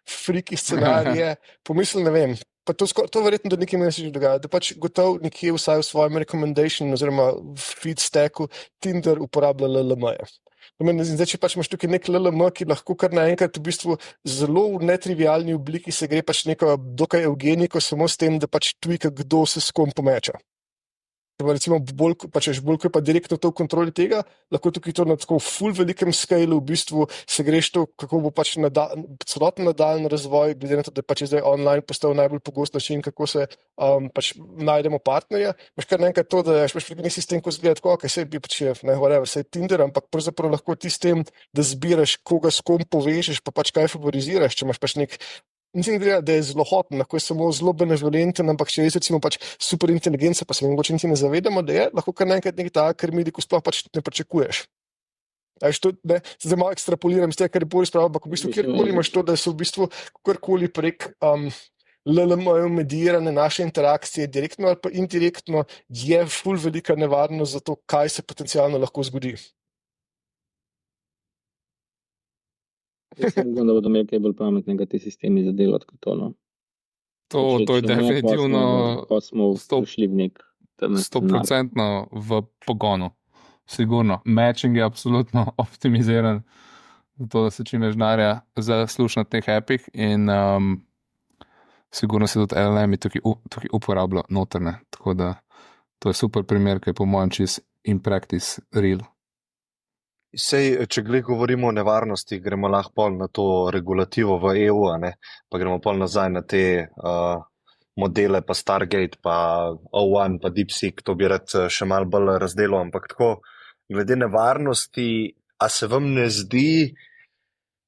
friki scenarije, pomislim, ne vem, pa to verjetno do nekaj meseci dogaja, da pač gotov nekje vsaj v svojem recommendation oziroma v feed stacku Tinder uporablja LLM-je. Zdaj, če pač imaš tukaj nek LLM, ki lahko kar naenkrat v bistvu zelo v netrivialni obliki se gre pač neko dokaj eugeniko samo s tem, da pač tvika, kdo se s kom pomeča. Recimo bolj, če je pa direktno to v kontroli tega, lahko tukaj to na tako ful velikem skalu v bistvu se greš to, kako bo pač celoten nadaljni razvoj, glede na to, da pač je zdaj online postal najbolj pogost način, kako se pač najdemo partnerja. Imaš kar nekaj to, da imaš neki sistem, ko zgleda tako, ok, sej bi pač je, ne, whatever, sej Tinder, ampak pravzaprav lahko ti s tem, da zbiraš, koga s kom povežeš, pa pač kaj favoriziraš, če imaš pač nek. Mislim, da je zelo hoten, lahko je samo zelo benevolenten, ampak če je recimo pač superinteligenca, pa se mi mogoče niti ne zavedamo, da je lahko kar nekaj nekaj taka krmidi, ko sploh pač ne pričakuješ. Zdaj malo ekstrapoliram iz tega, kar je bolj spravo, ampak v bistvu kjerkoli imaš to, da so v bistvu karkoli prek LLM-jev medirane naše interakcije, direktno ali pa indirektno, je ful velika nevarnost za to, kaj se potencialno lahko zgodi. Jaz mislim, da bodo imeli kaj bolj pametnega te sistemi za delati kot to, no. To je definitivno Pa smo prišli v nek 100% v pogonu. Sigurno. Matching je absolutno optimiziran, zato da se čim več denarja zasluži na teh appih in sigurno se tudi LLM-i tukaj uporablja notrne. Tako da to je super primer, ki je po mojem čist in practice real. Sej, če govorimo o nevarnosti, gremo lahko pol na to regulativo v EU, ne? Pa gremo pol nazaj na te modele, pa Stargate, pa O1, pa DeepSeek, to bi rad še malo bolj razdelil, ampak tako, glede nevarnosti, a se vam ne zdi,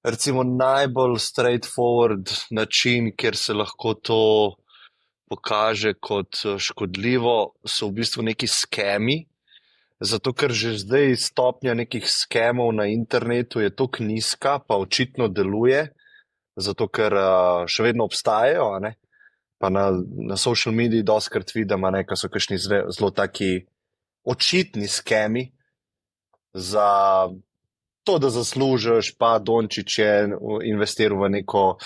recimo najbolj straightforward način, kjer se lahko to pokaže kot škodljivo, so v bistvu neki skemi. Zato, ker že zdaj stopnja nekih skemov na internetu je tako nizka, pa očitno deluje, zato ker še vedno obstajajo, a ne? Pa na social mediji doskrat vidim, a ne, ko so kakšni zelo taki očitni skemi za to, da zaslužiš, pa Dončić je investiral v neko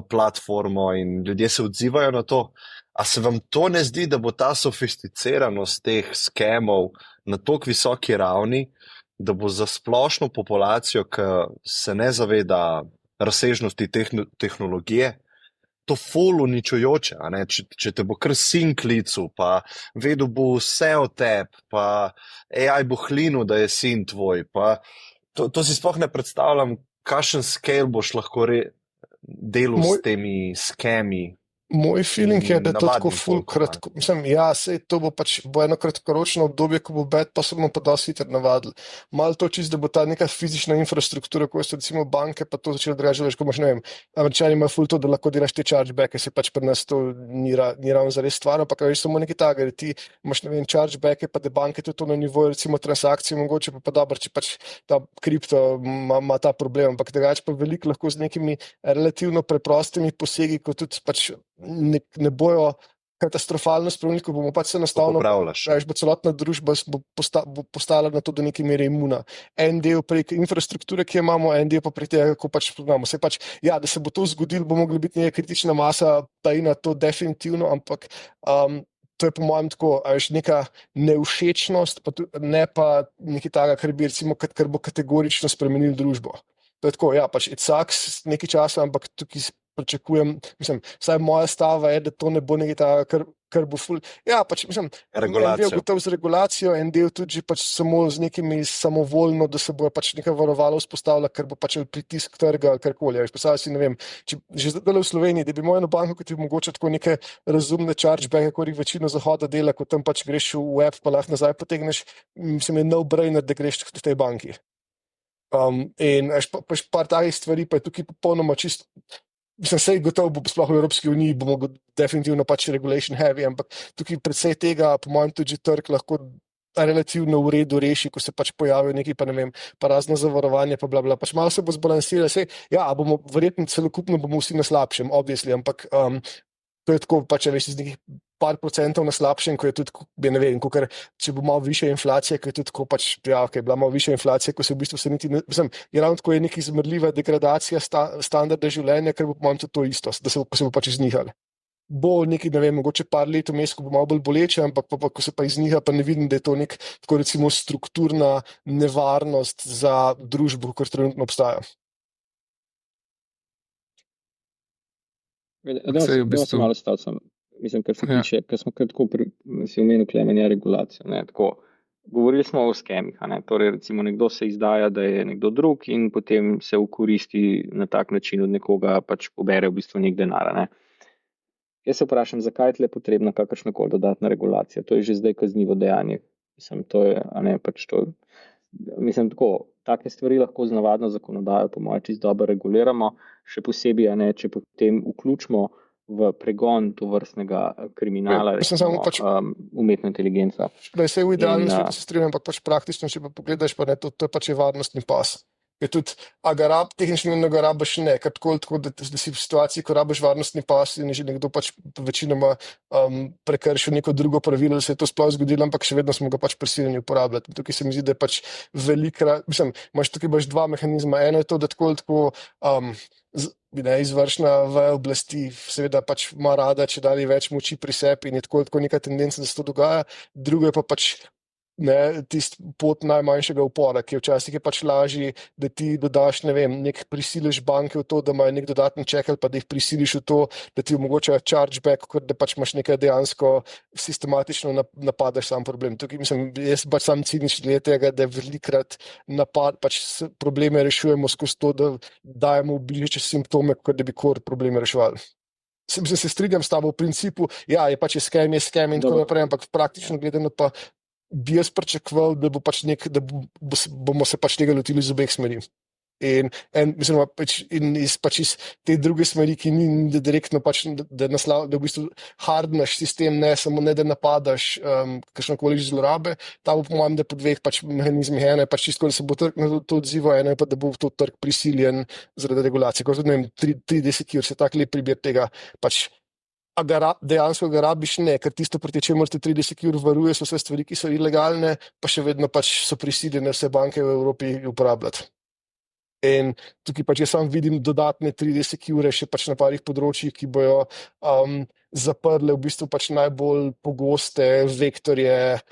platformo in ljudje se odzivajo na to. A se vam to ne zdi, da bo ta sofisticiranost teh skemov na tako visoki ravni, da bo za splošno populacijo, ki se ne zaveda razsežnosti tehnologije, to ful uničujoče, a ne? Če te bo kar sin klical, pa vedel bo vse o tebi, pa AI bo hlinil, da je sin tvoj, pa to si sploh ne predstavljam, kakšen scale boš lahko delal s temi skemi. Moj feeling je, da je to tako Navadnim ful folkom, kratko. Mislim, ja, sej to bo pač bo eno kratkoročno obdobje, ko bo bed, pa se bomo pa dosti hitro navadili. Malo to čisto, da bo ta neka fizična infrastruktura, ko so recimo banke, pa to začelo drugače, veš, ko imaš, ne vem, Američani imajo ful to, da lahko delaš te chargebacke, se pač pri nas to ni ravno zares stvar, ampak veš, samo nekaj takega, da ti imaš, ne vem, chargebacke, pa da banke to na nivoju, recimo transakcije, mogoče pa dobro, če pač ta kripto ima ta problem, ampak drugače pa veliko lahko z nekimi relativno preprostimi posegi, kot tudi pač ne bojo katastrofalno spremenili, ko bomo pač se enostavno, veš, bo celotna družba bo postala na to do neke mere imuna. En del prek infrastrukture, ki jo imamo, en del pa prek tega, kako pač imamo. Se pač, ja, da se bo to zgodilo, bo mogla biti neka kritična masa, ta in to definitivno, ampak to je po mojem tako, veš, neka nevšečnost, pa ne pa nekaj takega, kar bi recimo, kar bo kategorično spremenil družbo. To je tako, ja, pač it sucks nekaj časa, ampak tukaj pričakujem, mislim, vsaj moja stava je, da to ne bo nekaj takega, kar bo ful. Ja, pač, mislim, en del gotov z regulacijo, en del tudi pač samo z nekimi samovoljno, da se bo pač neka varovala vzpostavila, ker bo pač pritisk trga ali karkoli. Predstavljaj si, ne vem, če že zdaj v Sloveniji, da bi imel eno banko, ki ti mogoče tako neke razumne chargebacke, kot jih večina zahoda dela, ko tam pač greš v web, pa lahko nazaj potegneš, mislim, je no-brainer, da greš v tej banki. In pač par takih stvari pa je tukaj popolnoma čisto. Mislim, sej gotovo bo sploh v Evropski uniji, bomo definitivno pač regulation heavy, ampak tukaj predvsej tega, po mojem, tudi trg lahko relativno v redu reši, ko se pač pojavijo neki, pa ne vem, pa razno zavarovanje, pa bla bla. Pač malo se bo zbalansiralo, sej, ja, bomo verjetno celokupno bomo vsi na slabšem, obviously, ampak to je tako, pač, veš, z nekih par procentov na slabšem, ko je tudi, ne vem, če bo malo više inflacije, ko je tudi tako, pač, ja, ok, bila malo više inflacije, ko se v bistvu se niti, mislim, je ravno tako je neki zmrljiva degradacija standarda življenja, ker bo po mojem to isto, da se bo pač iznihali. Bo neki, ne vem, mogoče par let vmes, ko bo malo bolj boleče, ampak ko se pa izniha, pa ne vidim, da je to nek, tako recimo, strukturna nevarnost za družbo, kot trenutno obstaja. Da se malo stavljam. Mislim, kar se tiče, ker smo kratko si omenil klemenja regulacijo. Govorili smo o skemih, torej recimo nekdo se izdaja, da je nekdo drug in potem se ukoristi na tak način od nekoga, pač pobere v bistvu nek denar. Jaz se vprašam, zakaj je tle potrebna kakršnakoli dodatna regulacija? To je že zdaj kaznivo dejanje. Mislim, to je, pač to. Mislim, tako, take stvari lahko z navadno zakonodajo, po mojem, čisto dobro reguliramo, še posebej, če potem vključimo v pregon tovrstnega kriminala, recimo, pač, umetno inteligenco. Da je vse v idealnem svetu se strinjam, ampak pač praktično, če pa pogledaš, pa ne, to je pač varnostni pas. Je tudi, a ga rab, tehnično ne ga rabaš ne, ker tako, da si v situaciji, ko rabaš varnostni pas in je že nekdo pač večinoma prekršil neko drugo pravilo, da se je to sploh zgodilo, ampak še vedno smo ga pač prisiljeni uporabljati. Tukaj se mi zdi, da je pač velikrat, mislim, tukaj imaš dva mehanizma. Eno je to, da tako izvršna veja oblasti seveda pač ima rada, če dali več moči pri sebi in je tako neka tendenca, da se to dogaja. Drugo je pa pač tisti pot najmanjšega upora, ki včasih je pač lažji, da ti dodaš, ne vem, prisiliš banke v to, da imajo nek dodatni ček ali pa da jih prisiliš v to, da ti omogočajo chargeback, kot da pač imaš nekaj dejansko sistematično napadaš sam problem. Tukaj mislim, jaz pač sam cinični glede tega, da velikrat napad, pač probleme rešujemo skozi to, da dajemo bližje simptome, kot da bi probleme reševali. Se strinjam s tabo v principu, ja, je pač skem in tako naprej, ampak praktično gledano pa bi jaz pričakoval, da bo pač da bomo se pač tega lotili z obeh smeri. Mislim, in iz te druge smeri, ki ni direktno da v bistvu hardnaš sistem, ne samo ne da napadaš kakšnokoli zlorabe, ta bo po mojem, da po dveh mehanizmih, ena je čisto, da se bo trg na to odzival, ena je pa, da bo to trg prisiljen zaradi regulacije. Ko tudi, ne vem, 30 kjer se tak lep primer tega, a dejansko ga rabiš, ne, ker tisto, proti čemur te 30 ur varuje, so vse stvari, ki so ilegalne, pa še vedno so prisiljene vse banke v Evropi uporabljati. In tukaj jaz sam vidim dodatne 30 ure še na parih področjih, ki bojo zaprle v bistvu najbolj pogoste vektorje,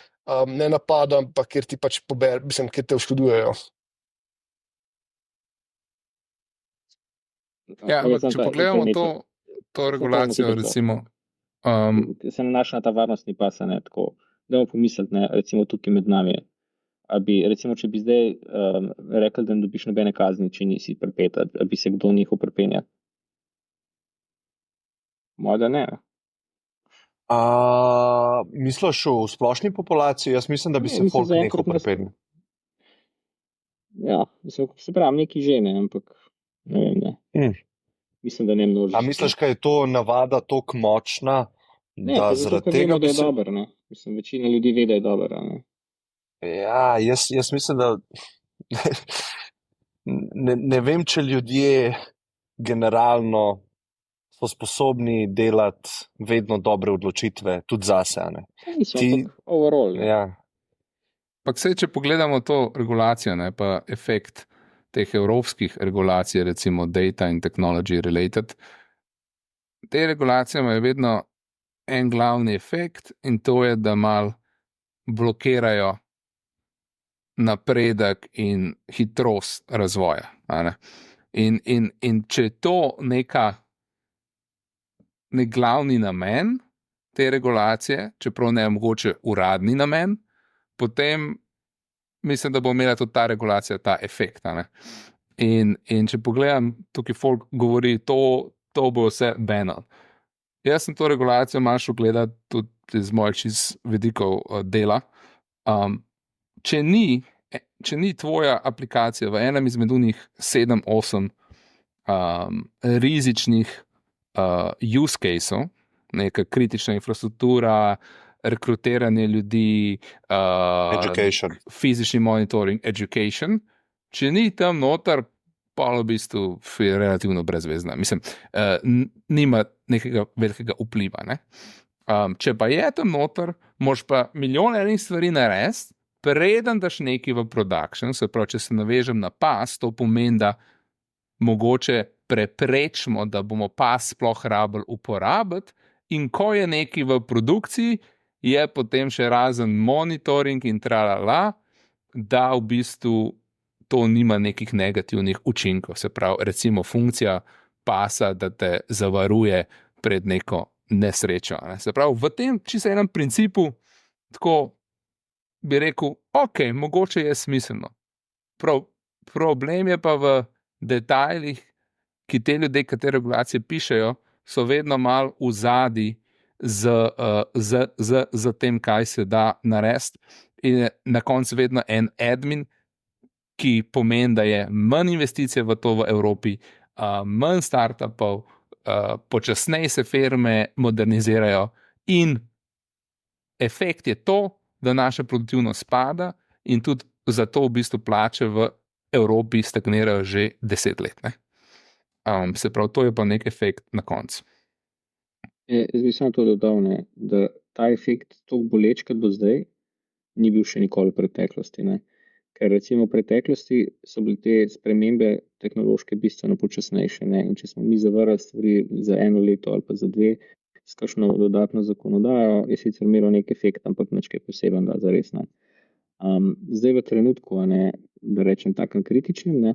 ne napada, ampak kjer ti kjer te oškodujejo. Ja, ampak če pogledamo to regulacijo, recimo. Se nanaša na ta varnostni pas, ne, tako, da bomo pomisliti, ne, recimo tukaj med nami. Recimo, če bi zdaj rekel, da ne dobiš nobene kazni, če nisi pripet, bi se kdo njihov pripenjal? Moja ne. Misliš v splošni populaciji? Jaz mislim, da bi se folk nehal pripenjal. Ja, se pravi, neki žene, ampak ne vem, ne. Mislim, da ne množično. A misliš, kaj je to navada toliko močna, ne, da zato, zaradi tega vemo, da je dober, ne. Mislim, večina ljudi ve, da je dober, ne. Ja, jaz mislim, da ne vem, če ljudje generalno so sposobni delati vedno dobre odločitve, tudi zase, ne. Overall, ne. Ja. Pak sej, če pogledamo to regulacijo, ne, pa efekt teh evropskih regulacij, recimo data in technology related, te regulacije imajo vedno en glavni efekt in to je, da mal blokirajo napredek in hitrost razvoja. In če je to nek glavni namen te regulacije, čeprav ne je mogoče uradni namen, potem mislim, da bo imela tudi ta regulacija ta efekt. In če pogledam, tukaj folk govori, to bo vse banal. Jaz sem to regulacijo malo šel gledati tudi iz mojih vidikov dela. Če ni tvoja aplikacija v enem izmed unih 7-8 rizičnih use caseov, neka kritična infrastruktura, rekrutiranje ljudi, Education. fizični monitoring, education, če ni tam noter, pa v bistvu je relativno brezvezna. Mislim, nima nekega velikega vpliva. Ne? Če pa je tam noter, moraš pa milijon enih stvari narediti, preden daš nekaj v production, se pravi, če se navežem na pas, to pomeni, da mogoče preprečimo, da bomo pas sploh rabili uporabiti, in ko je nekaj v produkciji, je potem še razen monitoring in tralala, da v bistvu to nima nekih negativnih učinkov. Se pravi, recimo funkcija pasa, da te zavaruje pred neko nesrečo. Ne? Se pravi, v tem čisto enem principu, tako bi rekel, ok, mogoče je smiselno. Problem je pa v detajlih, ki te ljudje, ki te regulacije pišejo, so vedno malo v zadnji z tem, kaj se da narediti. In je na koncu vedno en admin, ki pomeni, da je manj investicije v to v Evropi, manj startupov, počasneje se firme modernizirajo in efekt je to, da naša produktivnost pada in tudi zato v bistvu plače v Evropi stagnirajo že 10 let. Ne? Se pravi, to je pa nek efekt na koncu. Jaz bi samo to dodal, ne, da ta efekt toliko bolečka do zdaj ni bil še nikoli v preteklosti. Ne. Ker recimo v preteklosti so bile te spremembe tehnološke bistveno počasnejše. Ne. In če smo mi zavrali stvari za 1 leto ali pa za 2, s kakšno dodatno zakonodajo, je sicer imelo nek efekt, ampak nič kaj poseben, da zares ne. Zdaj v trenutku, ne, da rečem takem kritičnem, ne,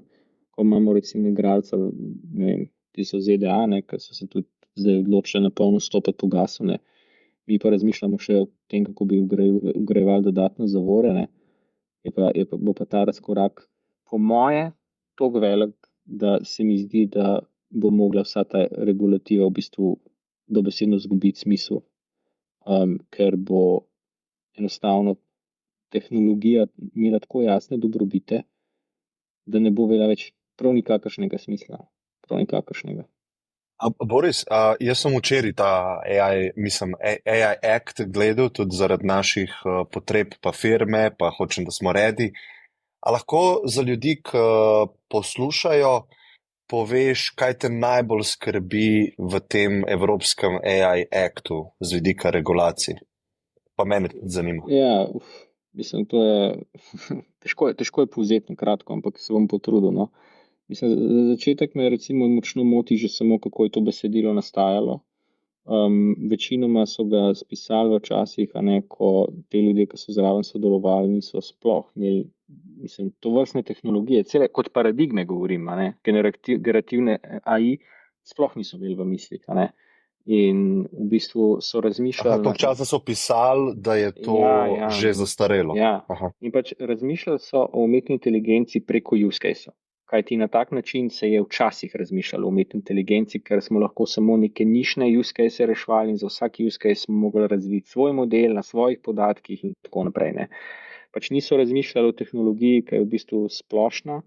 ko imamo recimo igralca, ne vem, ti so ZDA, ne, ki so se tudi zdaj odločili na polno stopiti po gasu, ne. Mi pa razmišljamo še o tem, kako bi vgrajevali dodatno zavore, ne. Bo pa ta razkorak po moje toliko velik, da se mi zdi, da bo mogla vsa ta regulativa v bistvu dobesedno izgubiti smisel, ker bo enostavno tehnologija imela tako jasne dobrobite, da ne bo več prav nikakršnega smisla. Prav nikakršnega. Boris, jaz sem včeraj ta AI Act gledal tudi zaradi naših potreb pa firme, pa hočem, da smo ready. A lahko za ljudi, ki poslušajo, poveš, kaj te najbolj skrbi v tem evropskem AI Actu z vidika regulacij? Pa mene zanima. Ja, mislim, to je težko je povzeti na kratko, ampak se bom potrudil. No. Mislim, za začetek me recimo močno moti že samo, kako je to besedilo nastajalo. Večinoma so ga spisali včasih, ko te ljudje, ki so zraven sodelovali, niso sploh imeli, mislim, to vrstne tehnologije, cele kot paradigme govorim, generativne AI, sploh niso imeli v mislih. In v bistvu so razmišljali. Toliko časa so pisali, da je to že zastarelo. Ja. In pač razmišljali so o umetni inteligenci preko use case-a. Kajti na tak način se je včasih razmišljalo o umetni inteligenci, ker smo lahko samo neke nišne use case reševali in za vsak use case smo mogli razviti svoj model na svojih podatkih in tako naprej. Pač niso razmišljali o tehnologiji, ki je v bistvu splošna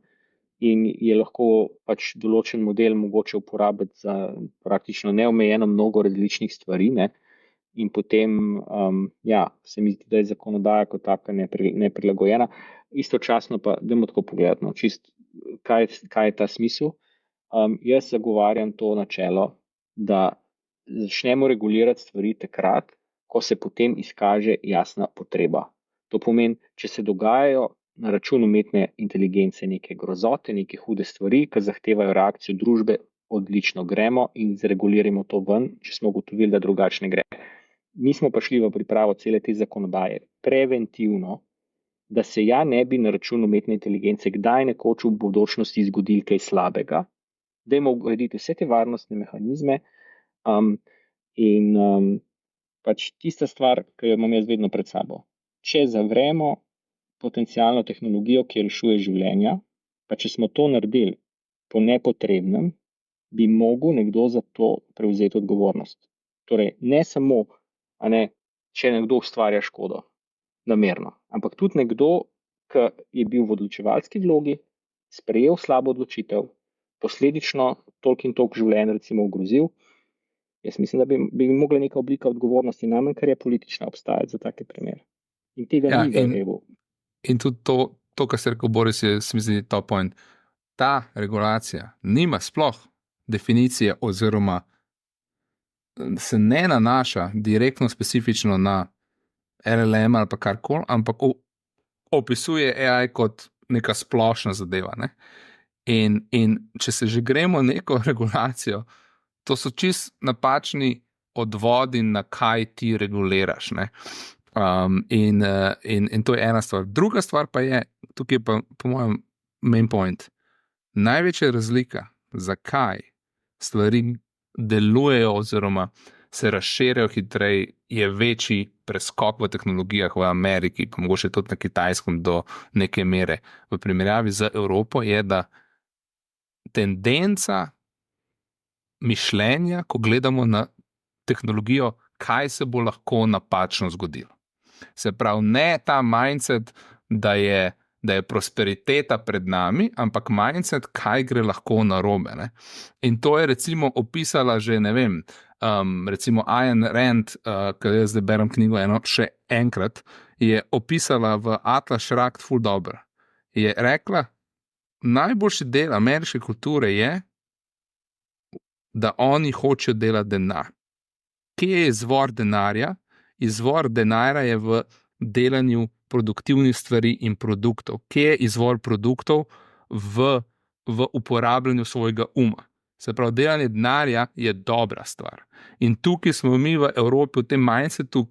in je lahko pač določen model mogoče uporabiti za praktično neomejeno mnogo različnih stvari. In potem, se mi zdi, da je zakonodaja kot taka neprilagojena. Istočasno pa, dajmo tako pogledati, čist, kaj je ta smisel. Jaz zagovarjam to načelo, da začnemo regulirati stvari takrat, ko se potem izkaže jasna potreba. To pomeni, če se dogajajo na račun umetne inteligence neke grozote, neke hude stvari, ki zahtevajo reakcijo družbe, odlično gremo in zreguliramo to ven, če smo ugotovili, da drugače ne gre. Mi smo pa šli v pripravo cele te zakonodaje preventivno, da se ne bi na račun umetne inteligence kdaj nekoč v bodočnosti zgodil kaj slabega, dajmo urediti vse te varnostne mehanizme in pač tista stvar, ki jo imam jaz vedno pred sabo. Če zavremo potencialno tehnologijo, ki rešuje življenja, pa če smo to naredili po nepotrebnem, bi mogel nekdo za to prevzeti odgovornost. Torej, ne samo, če nekdo ustvarja škodo namerno, ampak tudi nekdo, ki je bil v odločevalski vlogi, sprejel slabo odločitev, posledično toliko in toliko življenj recimo ogrozil. Jaz mislim, da bi mogla neka oblika odgovornosti, najmanj kar je politična, obstajati za take primere. In tega ni v EU. In tudi to, kar se rekel Boris, je, se mi zdi, top point. Ta regulacija nima sploh definicije oziroma se ne nanaša direktno specifično na LLM ali pa karkoli, ampak opisuje AI kot neka splošna zadeva. In če se že gremo neko regulacijo, to so čist napačni odvodi, na kaj ti reguliraš. In to je ena stvar. Druga stvar pa je, tukaj je pa po mojem main point, največja razlika, zakaj stvari delujejo oziroma se razširjajo hitreje, je večji preskok v tehnologijah v Ameriki, pa mogoče tudi na Kitajskem do neke mere. V primerjavi z Evropo je, da tendenca mišljenja, ko gledamo na tehnologijo, kaj se bo lahko napačno zgodilo. Se pravi, ne ta mindset, da je prosperiteta pred nami, ampak mindset, kaj gre lahko narobe. In to je recimo opisala že, ne vem, recimo Ayn Rand, ki jaz zdaj berem knjigo še enkrat, je opisala v Atlas Shrugged ful dobro. Je rekla, najboljši del ameriške kulture je, da oni hočejo delati denar. Kje je izvor denarja? Izvor denarja je v delanju produktivnih stvari in produktov. Kje je izvor produktov? V uporabljanju svojega uma. Se pravi, delanje denarja je dobra stvar. In tukaj smo mi v Evropi v tem mindsetu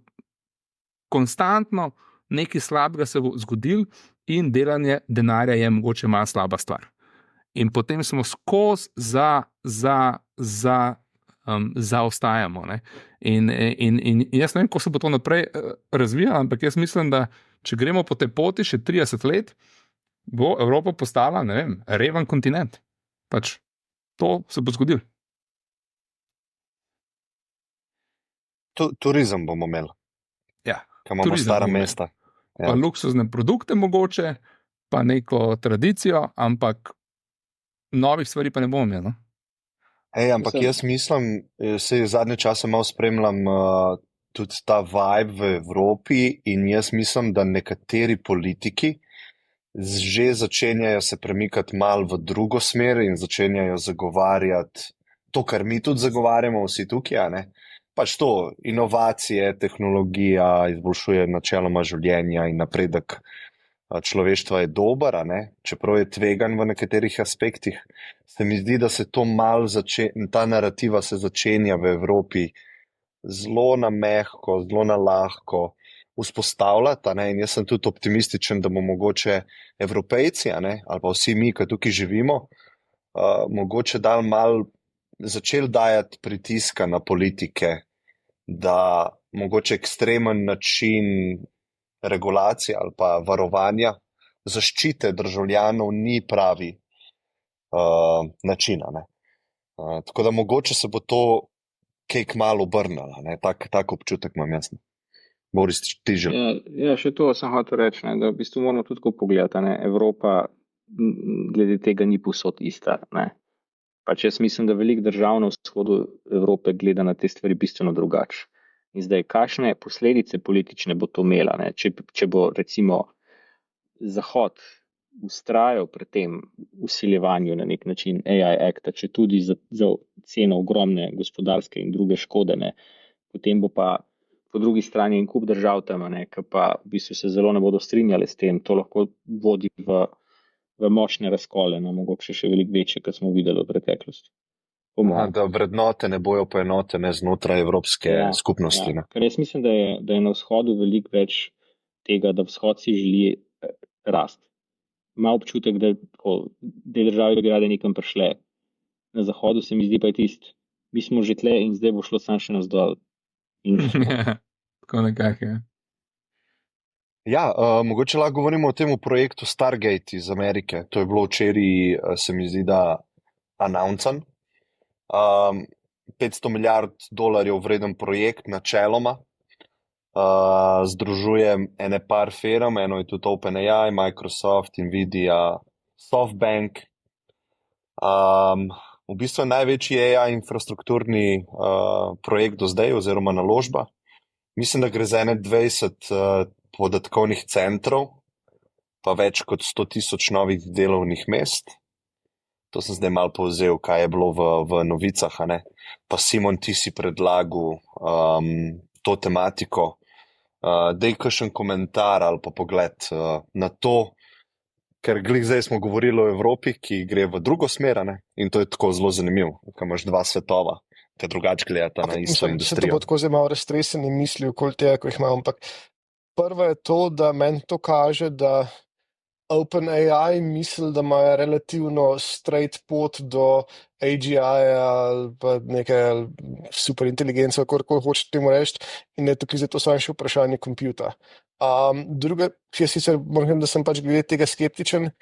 konstantno nekaj slabega se bo zgodil in delanje denarja je mogoče malo slaba stvar. In potem smo skozi zaostajamo. In jaz ne vem, kako se bo to naprej razvijalo, ampak jaz mislim, da če gremo po tej poti še 30 let, bo Evropa postala, ne vem, reven kontinent. Pač to se bo zgodilo. Turizem bomo imeli. Ja. Kaj imamo stara mesta. Ja. Pa luksuzne produkte mogoče, pa neko tradicijo, ampak novih stvari pa ne bomo imeli. No? Ampak Mislim- jaz mislim, se zadnje čase malo spremljam tudi ta vibe v Evropi in jaz mislim, da nekateri politiki že začenjajo se premikati malo v drugo smer in začenjajo zagovarjati to, kar mi tudi zagovarjamo vsi tukaj, a ne? Pač to, inovacije, tehnologija, izboljšuje načeloma življenja in napredek človeštva je dober, a ne? Čeprav je tvegan v nekaterih aspektih, se mi zdi, da se to malo ta narativa se začenja v Evropi zelo na mehko, zelo na lahko vzpostavljati, a ne? In jaz sem tudi optimističen, da bomo mogoče Evropejci, a ne? Ali pa vsi mi, ki tukaj živimo, mogoče začeli dajati pritiska na politike, da mogoče ekstremen način regulacije ali pa varovanja, zaščite državljanov ni pravi način, a ne? Tako da mogoče se bo to kaj kmalu obrnilo, ne? Tak občutek imam jaz. Boris, ti že. Ja, še to sem hotel reči, ne, da v bistvu moramo tudi tako pogledati, ne, Evropa glede tega ni povsod ista, ne. Pač jaz mislim, da veliko držav na vzhodu Evrope gleda na te stvari bistveno drugače. In zdaj, kakšne posledice politične bo to imela, ne, če bo recimo Zahod vztrajal pri tem vsiljevanju na nek način AI Acta, če tudi za ceno ogromne gospodarske in druge škode, ne, potem bo pa po drugi strani en kup držav tam, ne, ki pa v bistvu se zelo ne bodo strinjali s tem, to lahko vodi v močne razkole, no, mogoče še veliko večje, kot smo videli v preteklosti. Da vrednote ne bojo poenotene znotraj Evropske skupnosti. Ja, ker jaz mislim, da je na vzhodu veliko več tega, da vzhod si želi rast. Ima občutek, da te države bi rade nekam prišle. Na zahodu se mi zdi pa je tisto, mi smo že tle in zdaj bo šlo samo še navzdol. Tako nekako, ja. Ja, mogoče lahko govorimo o tem projektu Stargate iz Amerike. To je bilo včeraj, se mi zdi, da announcen. 500 milijard dolarjev vreden projekt načeloma. Združuje ene par firm, eno je tudi OpenAI, Microsoft, Nvidia, SoftBank. V bistvu je največji AI infrastrukturni projekt do zdaj oziroma naložba. Mislim, da gre za 21 podatkovnih centrov, pa več kot 100,000 novih delovnih mest. To sem zdaj malo povzel, kaj je bilo v novicah, a ne? Pa Simon, ti si predlagal to tematiko. Daj kakšen komentar ali pa pogled na to, ker glih zdaj smo govorili o Evropi, ki gre v drugo smer, a ne? In to je tako zelo zanimivo, ko imaš dva svetova, ki drugače gledata na isto industrijo. Se to bo tako zdaj malo raztresen in misli okoli tega, ko jih imam, ampak prvo je to, da meni to kaže, da OpenAI misli, da imajo relativno straight pot do AGI-ja ali pa neke superinteligenco, kako hočete temu reči, in je tukaj zato samo še vprašanje kompjuta. Druga, jaz sicer moram, da sem pač glede tega skeptičen,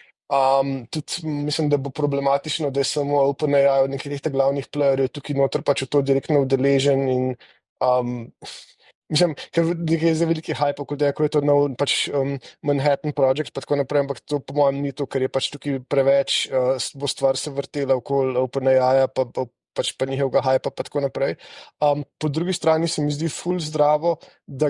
tudi mislim, da bo problematično, da je samo OpenAI od nekih teh glavnih playerjev tukaj noter pač v to direktno udeležen in mislim, ker nekaj je veliki hype, ko je to nov pač Manhattan Project, pa tako naprej, ampak to po mojem ni to, ker je pač tukaj preveč, bo stvar se vrtela okoli OpenAI-ja, pa njihovega hypa, pa tako naprej. Po drugi strani se mi zdi ful zdravo, da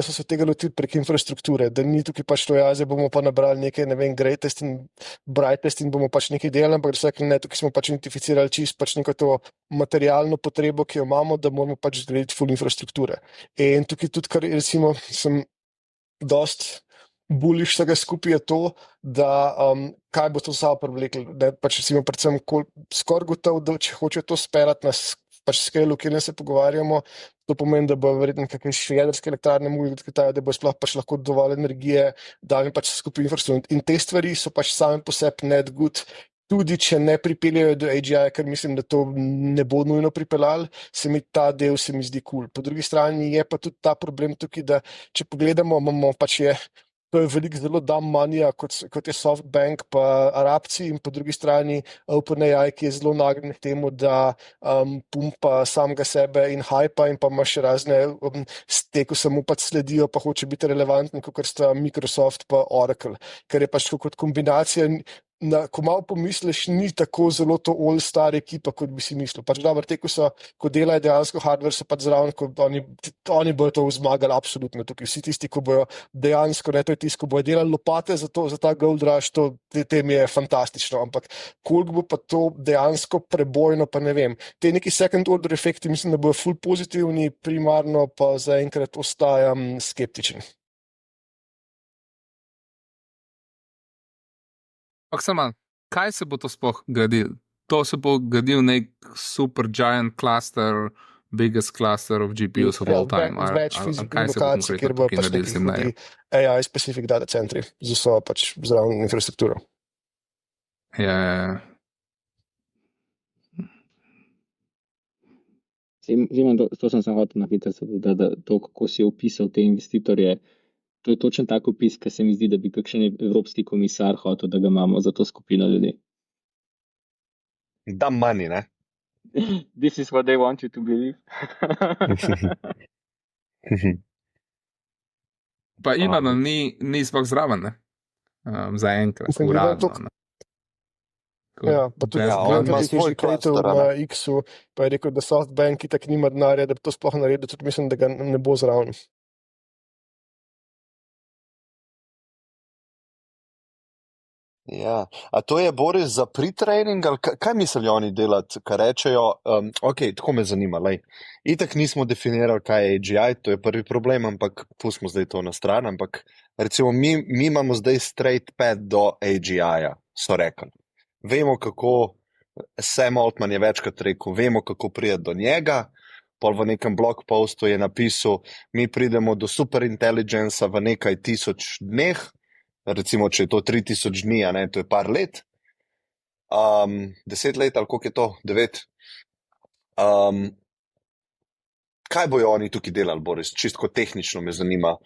so se tega lotili prek infrastrukture, da ni tukaj pač to zdaj bomo pa nabrali nekaj, ne vem, greatest in brightest in bomo pač nekaj delali, ampak da so rekli, ne, tukaj smo pač identificirali čist pač neko to materialno potrebo, ki jo imamo, da moramo pač zgraditi ful infrastrukture. In tukaj tudi, kar recimo sem dost bullish vsega skupaj je to, da kaj bo to samo privleklo, da pač recimo predvsem skoraj gotovo, da če hoče to speljati na pač skelu, kjer se pogovarjamo, to pomeni, da bo verjetno kakšne jedrske elektrarne mogli odkritati, da bo sploh pač lahko dovolj energije, da jim pač skupaj infrastrukturo. In te stvari so pač same po sebi net good, tudi če ne pripeljajo do AGI, ker mislim, da to ne bo nujno pripeljali, ta del se mi zdi cool. Po drugi strani je pa tudi ta problem tukaj, da če pogledamo, imamo pač to je veliko zelo dumb money, kot je SoftBank pa Arabci in po drugi strani OpenAI, ki je zelo nagnjen k temu, da pumpa samega sebe in hypa in pa ima še razne steko, samo pač sledijo, pa hoče biti relevantni, kot sta Microsoft pa Oracle, ker je pač kot kombinacija ko malo pomisliš, ni tako zelo to all-star ekipa, kot bi si mislil. Pač dobro, te, ko delajo dejansko hardware, so pač zraven, ko oni bojo to zmagali absolutno tukaj. Vsi tisti, ko bojo dejansko, ne, to je tisti, ko bojo delali lopate za ta gold rush, to tem je fantastično, ampak koliko bo pa to dejansko prebojno, pa ne vem. Te neki second order efekti mislim, da bojo full pozitivni, primarno pa zaenkrat ostajam skeptičen. Samo, kaj se bo to sploh gradil? To se bo gradil nek super giant cluster, biggest cluster of GPUs of all time. Z več fizičnih lokacij, kjer bo pač neki AI specific data centri z vso pač zraven infrastrukturo. Ja. To sem se hotel na hitro, da to, kako si opisal te investitorje, to je točen tak opis, ki se mi zdi, da bi kakšen evropski komisar hotel, da ga imamo za to skupino ljudi. Da money, ne? This is what they want you to believe. Pa Ilona ni sploh zraven, ne? Zaenkrat, Mislim, da je to- uradno. Ja, pa tudi Ja, on ima svoj kreditov cluster, na X-u, pa je rekel, da SoftBank itak nima denarja, da bi to sploh naredil, tudi mislim, da ga ne bo zraven. Ja, a to je Boris za pre-training ali kaj mislijo oni delati, kar rečejo, ok, tako me zanima, lej, itak nismo definirali, kaj je AGI, to je prvi problem, ampak pustimo zdaj to na stran, ampak recimo mi imamo zdaj straight path do AGI-ja, so rekli. Vemo, kako, Sam Altman je večkrat rekel, vemo, kako priti do njega, pol v nekem blog postu je napisal, mi pridemo do superintelligenca v nekaj tisoč dneh, recimo, če je to 3000 dni, a ne, to je par let, 10 let ali koliko je to, 9. Kaj bojo oni tukaj delali, Boris? Čisto tehnično me zanima,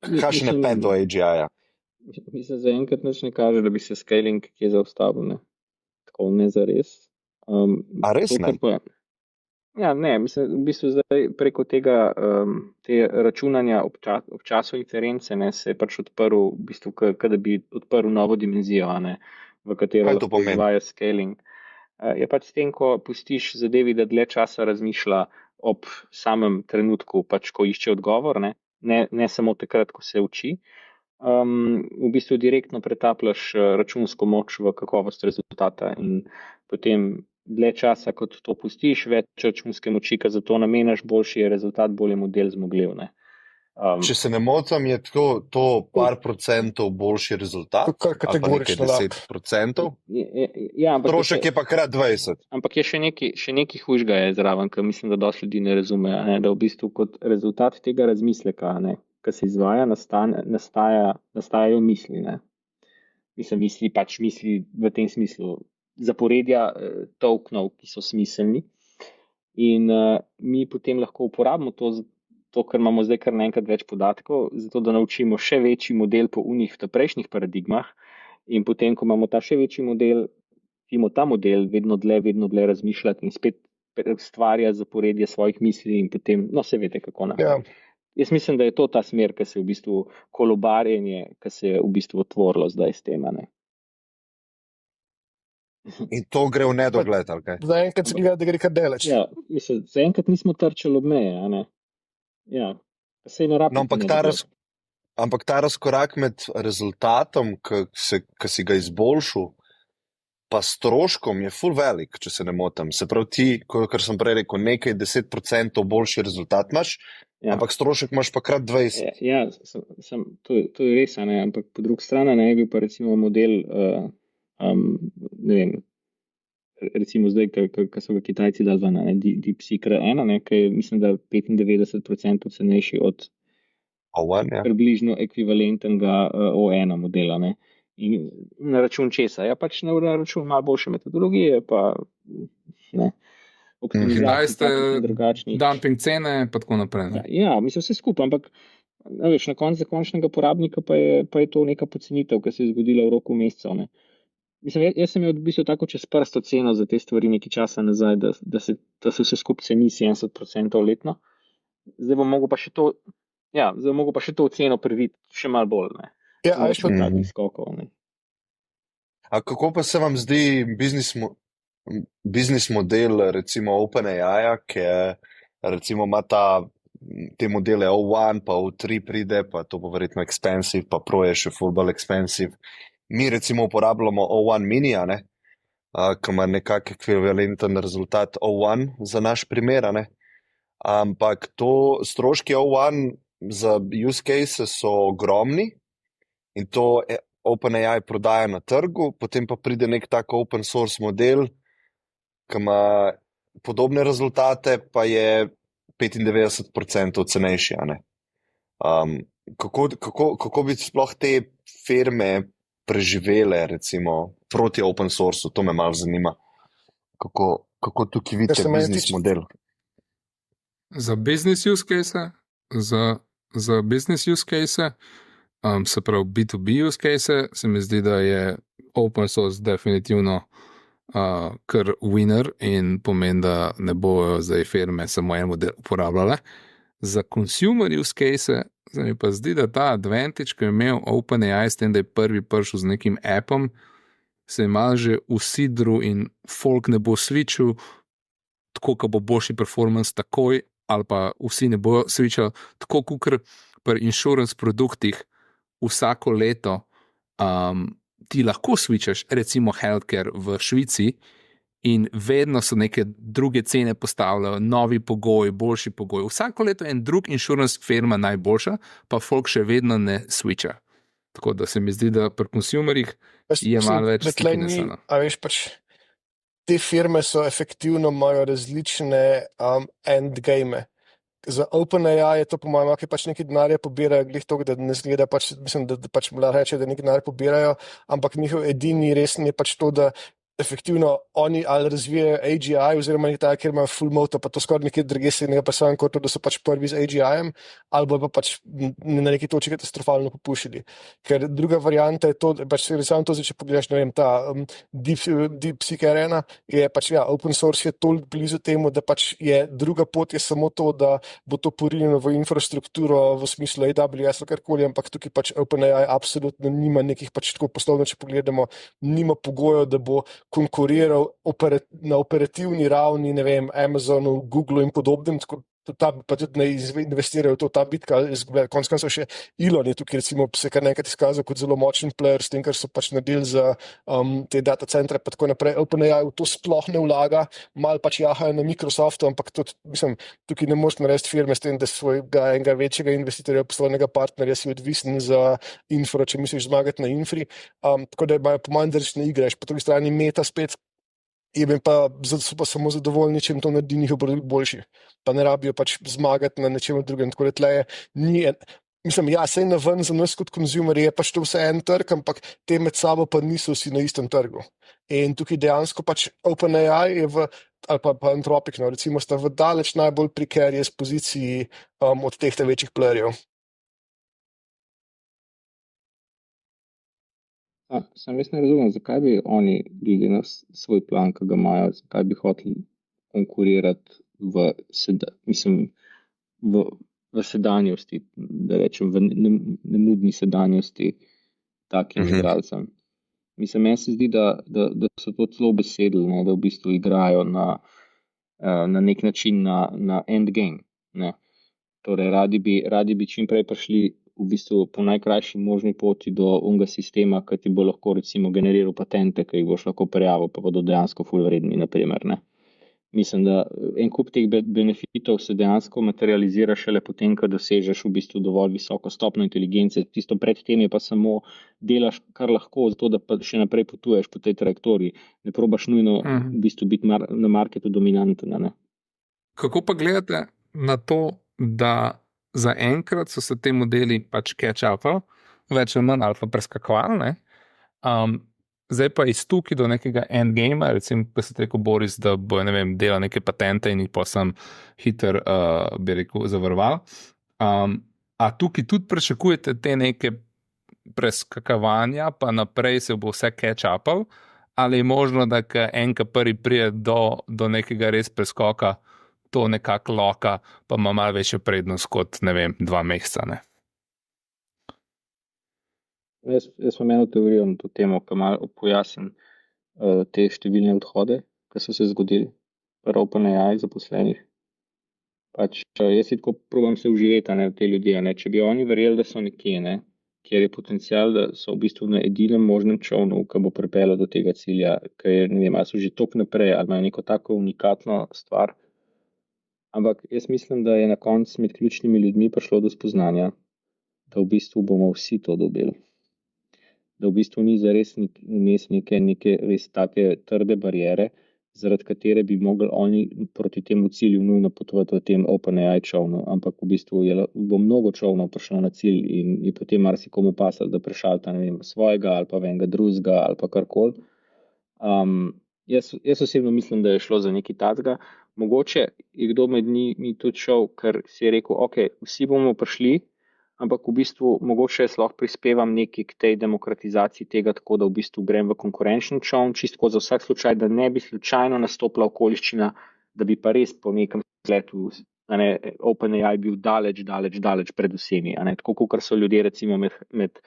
kakšen je pet do AGI-ja? Mislim, zaenkrat nič ne kaže, da bi se scaling kje zaustavil, ne. Tako ne zares. A res to, ne? kar pa- Ja, ne, mislim, v bistvu zdaj preko tega te računanja ob času inference, ne, se je pač odprl, v bistvu, da bi odprl novo dimenzijo, a ne, v katero Kaj to lahko pomeni? izvaja scaling. Je pač s tem, ko pustiš zadevi, da dlje časa razmišlja ob samem trenutku, pač ko išče odgovor, ne samo takrat, ko se uči, v bistvu direktno pretapljaš računsko moč v kakovost rezultata in potem dlje časa, kot to pustiš, več računske moči, ker za to namenaš, boljši je rezultat, bolj je model zmogljiv. Če se ne motim, je to par procentov boljši rezultat, Kar ali pa nekaj kategorično, da. 10%, Ja, ampak strošek je pa krat 20. Ampak je še nekaj hujšega je zraven, ker mislim, da dosti ljudi ne razume, a ne, da v bistvu kot rezultat tega razmisleka, a ne, ki se izvaja, nastajajo misli. Ne. Mislim, misli v tem smislu zaporedja tokenov, ki so smiselni. In mi potem lahko uporabimo to, ker imamo zdaj kar naenkrat več podatkov, zato da naučimo še večji model po unih prejšnjih paradigmah. In potem, ko imamo ta še večji model, ta model vedno dlje razmišljati in spet stvarja zaporedje svojih misli in potem, no, se veste, kako naprej. Ja. Jaz mislim, da je to ta smer, ki se je v bistvu kolobarjenje, ki se je v bistvu otvorilo zdaj s tem, a ne. In to gre v nedogled, ali kaj? Zaenkrat se gleda, da gre kar daleč. Ja, mislim, zaenkrat nismo trčali ob meje, a ne. Ja, saj ne rabimo. No, ampak ta razkorak med rezultatom, ki si ga izboljšal, pa stroškom je ful velik, če se ne motim. Se pravi ti, kar sem prej rekel, nekaj 10% boljši rezultat imaš, Ja. ampak strošek imaš pa krat 20. Ja, to je res, a ne, ampak po drugi strani ne je bil pa recimo model, ne vem, recimo zdaj, ko so ga Kitajci dali ven, ne, DeepSeek 1, ne, ki je, mislim, da 95% cenejši od Ja. približno ekvivalentnega O1 modela, ne. In na račun česa? Ja, pač na račun malo boljše metodologije, pa ne, Kdaj optimizacije ste takih in drugačnih. dumping cene, pa tako naprej. Ne? Ja, mislim, vse skupaj, ampak a veš, na koncu za končnega porabnika pa je to neka pocenitev, ki se je zgodila v roku mesecev. Ne. Mislim, jaz sem imel v bistvu tako čez prst oceno za te stvari nekaj časa nazaj, da se vse skupaj ceni 70% letno. Zdaj bom mogel pa še to oceno priviti še malo bolj. Ne. Ja, a veš pa, takih skokov. Ne. A kako pa se vam zdi biznis model, recimo OpenAI, ki je, recimo ima te modele O1, pa O3 pride, pa to bo verjetno expensive, pa Pro je še full bolj expensive. Mi recimo uporabljamo O1 mini, a ne? Ki ima nekak ekvivalenten rezultat O1 za naš primer, a ne? Ampak to stroški O1 za use case so ogromni in to OpenAI prodaja na trgu, potem pa pride nek tak open source model, ki ima podobne rezultate, pa je 95% cenejši, a ne? Kako bi sploh te firme preživele, recimo, proti open sourceu? To me malo zanima. Kako tukaj Kar vidite se mene biznis tiče, model? Za business use case, za business use case, se pravi B2B use case, se mi zdi, da je open source definitivno kar winner in pomeni, da ne bojo zdaj firme samo en model uporabljale. Za consumer use case se mi pa zdi, da ta advantage, ki je imel OpenAI s tem, da je prvi prišel z nekim appom, se je malo že usidru in folk ne bo switchil, tako, ko bo boljši performance takoj, ali pa vsi ne bojo switchali, tako kot pri insurance produktih vsako leto ti lahko switchaš, recimo healthcare v Švici, in vedno so neke druge cene postavljajo, novi pogoji, boljši pogoji. Vsako leto je en drug insurance firma najboljša, pa folk še vedno ne switcha. Tako da se mi zdi, da pri consumerjih je malo več stickinessa. A veš, pač te firme so efektivno imajo različne endgame. Za OpenAI je to po mojem, ki pač nekaj denarja pobirajo, glih to, da ne zgleda, pač, mislim, da pač mla reče, da nekaj denarja pobirajo, ampak njihov edini resen je pač to, da efektivno oni ali razvijajo AGI oziroma nekaj takega, kjer imajo full moto, pa to skoraj nekaj drugega pa samo kot to, da so pač prvi z AGI-jem, ali pa pač na neki točki katastrofalno popušili. Ker druga varianta je to, pač samo to, če pogledaš, ne vem, ta DeepSeek Arena je pač, ja, open source je toliko blizu temu, da pač je druga pot je samo to, da bo to porinjeno v infrastrukturo v smislu AWS ali karkoli, ampak tukaj pač OpenAI absolutno nima nekih pač tako poslovno, če pogledamo, nima pogojev, da bo konkuriral na operativni ravni, ne vem, Amazonu, Googlu in podobnim, tako ta pa tudi ne investirajo v to, ta bitka izgubljajo. Konec koncev še Elon je tukaj recimo se kar nekaj izkazal kot zelo močen player s tem, kar so pač naredili za te data centre pa tako naprej. OpenAI v to sploh ne vlaga, malo pač jahajo na Microsoftu, ampak tudi, mislim, tukaj ne moreš narediti firme s tem, da svojega enega večjega investitorja, poslovnega partnerja si odvisen za infro, če misliš zmagati na infri. Tako da imajo po manj držne igre, po drugi strani Meta spet je pa samo zadovoljni, če jim to naredi njihov produkt boljši. Pa ne rabijo pač zmagati na nečem drugem. Tako da tleje ni, mislim, ja, sej na ven za nas kot konzumer je pač to vse en trg, ampak te med sabo pa niso vsi na istem trgu. In tukaj dejansko pač OpenAI je ali pa Anthropic, no, recimo sta v daleč najbolj precarious poziciji od teh večjih playerjev. Sam res ne razumem, zakaj bi oni glede na svoj plan, ki ga imajo, zakaj bi hoteli konkurirati v sedanjosti, da rečem, v nemudni sedanjosti takim igralcem. Meni se zdi, da so to celo besedili, ne, da v bistvu igrajo na nek način na endgame. Ne. Torej, radi bi čim prej prišli v bistvu po najkrajši možni poti do unga sistema, ki ti bo lahko recimo generiral patente, ki jih boš lahko prijavil, pa bodo dejansko ful vredni, naprimer. Ne. Mislim, da en kup teh benefitov se dejansko materializira šele potem, ko dosežeš v bistvu dovolj visoko stopnjo inteligence. Tisto pred tem je pa samo delaš kar lahko, zato da pa še naprej potuješ po tej trajektoriji. Ne probaš nujno v bistvu biti na marketu dominanten. Ne. Kako pa gledate na to, da zaenkrat so se te modeli pač catch-upali, več ali manj, ali pa preskakovali, ne? Zdaj pa iz tukaj do nekega endgame, recimo, ko se rekel Boris, da bo, ne vem, delal neke patente in jih pa sem hiter, bi rekel, zavaroval. A tukaj tudi pričakujete te neke preskakavanja, pa naprej se bo vse catch-upal, ali je možno, da enka prvi prije do nekega res preskoka, to nekako loka, pa ima malo večjo prednost kot, ne vem, 2 meseca, ne? Jaz imam eno teorijo na to temo, ki malo pojasnim te številne odhode, ki so se zgodili pri OpenAI zaposlenih. Jaz si tako probam se vživeti v te ljudi. Če bi oni verjeli, da so nekje, kjer je potencial, da so v bistvu na edinem možnem čovnu, ki bo pripeljal do tega cilja, ker je, ne vem, ali so že toliko naprej, ali imajo neko tako unikatno stvar. Ampak jaz mislim, da je na koncu med ključnimi ljudmi prišlo do spoznanja, da v bistvu bomo vsi to dobili. Da v bistvu ni zares vmes neke res take trde barijere, zaradi katere bi mogli oni proti temu cilju nujno potovati v tem OpenAI čovnu, ampak v bistvu bo mnogo čovnov prišlo na cilj in je potem marsikomu pasalo, da prešalta, ne vem, svojega ali pa enega drugega ali pa karkoli. Jaz osebno mislim, da je šlo za nekaj takega. Mogoče je kdo med njimi tudi šel, ker si je rekel, ok, vsi bomo prišli, ampak v bistvu mogoče jaz lahko prispevam nekaj k tej demokratizaciji tega, tako da v bistvu grem v konkurenčni čovn, čisto za vsak slučaj, da ne bi slučajno nastopila okoliščina, da bi pa res po nekem spletu OpenAI bil daleč pred vsemi. Tako kot so ljudje recimo med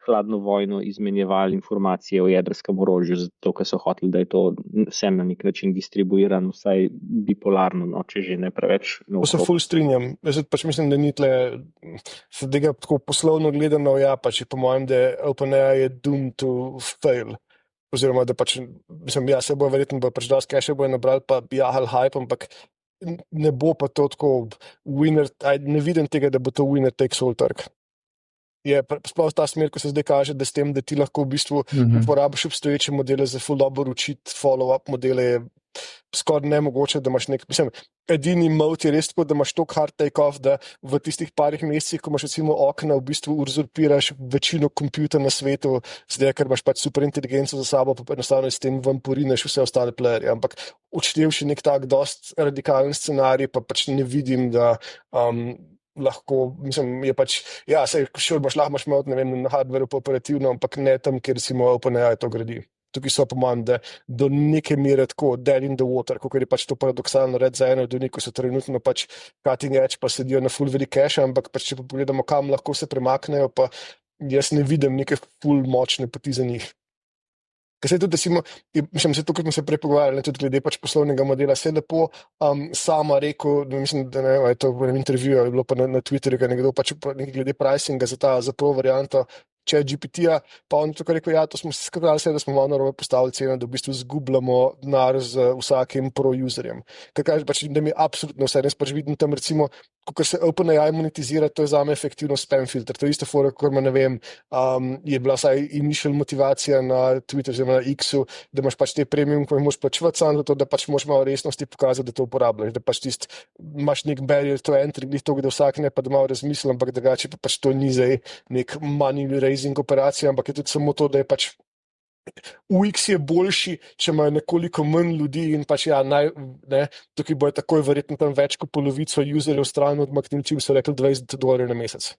hladno vojno izmenjevali informacije o jedrskem orožju, zato ker so hoteli, da je to vsem na nek način distribuirano, vsaj bipolarno, če že ne preveč. To se ful strinjam. Jaz pač mislim, da ni tle, se tega tako poslovno gledano, ja, pač po mojem, da OpenAI je doomed to fail. Oziroma, da pač, mislim, ja, se bo verjetno pač dosti cache bojo nabrali, pa jahal hype, ampak ne bo pa to tako winner, ne vidim tega, da bo to winner takes all trg. Je sploh ta smer, ko se zdaj kaže, da s tem, da ti lahko v bistvu uporabiš obstoječe modele za full dobro učiti, follow-up modele je skoraj nemogoče, da imaš mislim, edini mode je res tako, da imaš toliko hard take-off, da v tistih parih mesecih, ko imaš recimo okna, v bistvu uzurpiraš večino kompjuta na svetu, zdaj, ker imaš pač super inteligenco za sabo, pa enostavno s tem vam porineš vse ostale playerje. Ampak odštevši nek tak dost radikalen scenarij, pa pač ne vidim, da lahko, mislim, je pač, ja, še lahko imel, ne vem, na hardwareu pa operativno, ampak ne tam, kjer si mu OpenAI to gradi. Tukaj so po mojem, da do neke mere tako dead in the water, kot je pač to paradoksalno reči za eno od njih, ko so trenutno pač cutting edge, pa sedijo na full velik cache, ampak pač če pa pogledamo, kam lahko se premaknejo, pa jaz ne vidim neke full močne poti za njih. Ker se tudi, mislim, se to, kot smo se prej pogovarjali, tudi glede pač poslovnega modela, se je lepo sama rekel, mislim, da ne, je to v enem intervjuju, je bilo pa na Twitterju, nekdo pač glede pricinga za to varianto ChatGPT-ja, pa on tako rekel, ja, to smo se skakali se, da smo malo narobe postavili ceno, da v bistvu zgubljamo denar z vsakim pro-userjem. Kar kaže pač, da mi je absolutno vse, res pač vidim tam recimo, ko se OpenAI monetizira, to je zame efektivno spam filter. To je isto fora, kot ne vem, je bila vsaj initial motivacija na Twitterju, oziroma na X-u, da imaš pač te premium, ko jih moraš plačevati samo zato, da pač moraš malo resnosti pokazati, da to uporabljaš, da pač imaš nek barrier to entry, glih to, da vsak ne pa da malo razmisli, ampak drugače pa pač to ni zdaj nek money raising operacija, ampak je tudi samo to, da je pač UX je boljši, če imajo nekoliko manj ljudi in pač ja, tukaj bojo takoj verjetno tam več kot polovico userjev stran odmaknili, če bi so rekli $20 na mesec.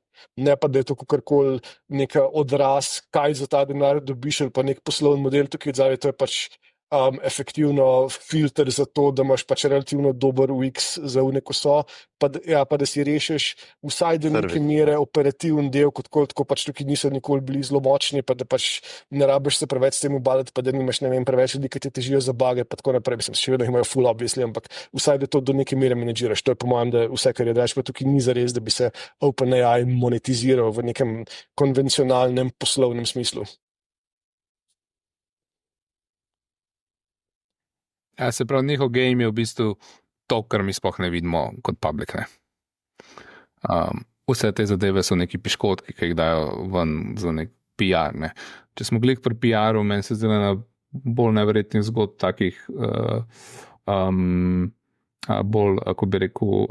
Ne pa, da je to kakorkoli neka odraz, kaj za ta denar dobiš ali pa nek poslovni model, tukaj zdaj to je pač efektivno filter za to, da imaš pač relativno dober UX za neko so, pa da si rešiš vsaj do neke mere operativen del, tako pač tukaj niso nikoli bili zelo močni, pa da pač ne rabiš se preveč s tem ubadati, pa da nimaš, ne vem, preveč ljudi, ki te težijo za bage, pa tako naprej, mislim, še vedno imajo full obviously, ampak vsaj da to do neke mere menedžiraš. To je po mojem, da vse, kar je daš, pa tukaj ni zares, da bi se OpenAI monetiziral v nekem konvencionalnem poslovnem smislu. Ja, se pravi, njihov game je v bistvu to, kar mi sploh ne vidimo kot public. Ne? Vse te zadeve so neki piškotki, ki jih dajo ven za nek PR. Ne? Če smo gledali pri PR-u, meni se zdi na bolj neverjetnih zgodb takih, bolj, ako bi rekel,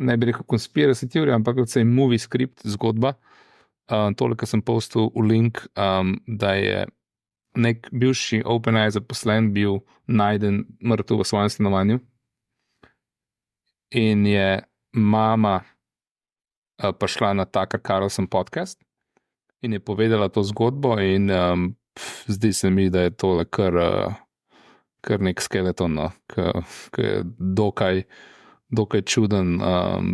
ne bi rekel conspiracy theory, ampak vse movie script zgodba. Tole, kar sem postal v link, da je nek bivši OpenAI zaposlen bil najden mrtev v svojem stanovanju in je mama prišla na Tucker Carlson podcast in je povedala to zgodbo in zdi se mi, da je tole kar nek skeleton, no? Ki je dokaj čuden,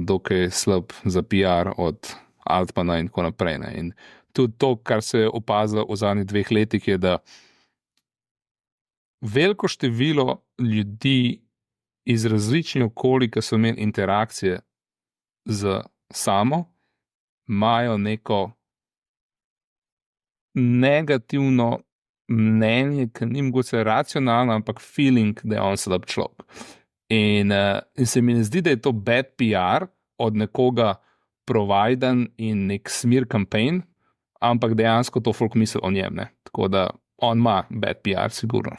dokaj slab za PR od Altmana in tako naprej. Ne? In tudi to, kar se je opazilo v zadnjih 2 letih, je, da veliko število ljudi iz različnih okolij, ki so imeli interakcije z samo, imajo neko negativno mnenje, ki ni mogoče racionalno, ampak feeling, da je on slab človek. In se mi ne zdi, da je to bad PR od nekoga providen in nek smear campaign, ampak dejansko to folk misli o njem. Ne? Tako da on ima bad PR, sigurno.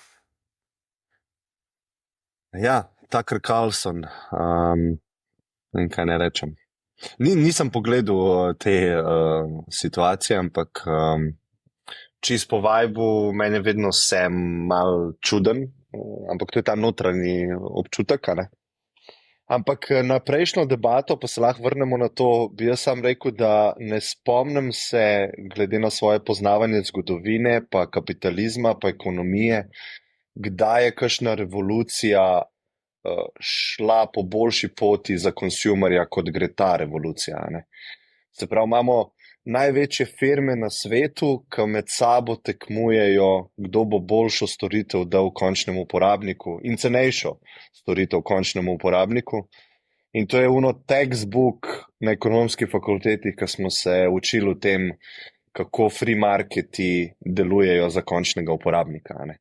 Ja, Tucker Carlson, in kaj ne rečem. Nisem pogledal te situacije, ampak čist po vibu meni vedno sem mal čuden, ampak to je ta notranji občutek, ne? Ampak na prejšnjo debato, pa se lahko vrnemo na to, bi jaz sam rekel, da ne spomnim se, glede na svoje poznavanje zgodovine, pa kapitalizma, pa ekonomije, kdaj je kakšna revolucija šla po boljši poti za konsumerja, kot gre ta revolucija. Ne? Se pravi, imamo največje firme na svetu, ki med sabo tekmujejo, kdo bo boljšo storitev dal končnemu uporabniku in cenejšo storitev končnemu uporabniku. In to je textbook na ekonomski fakulteti, ki smo se učili o tem, kako free marketi delujejo za končnega uporabnika. Ne?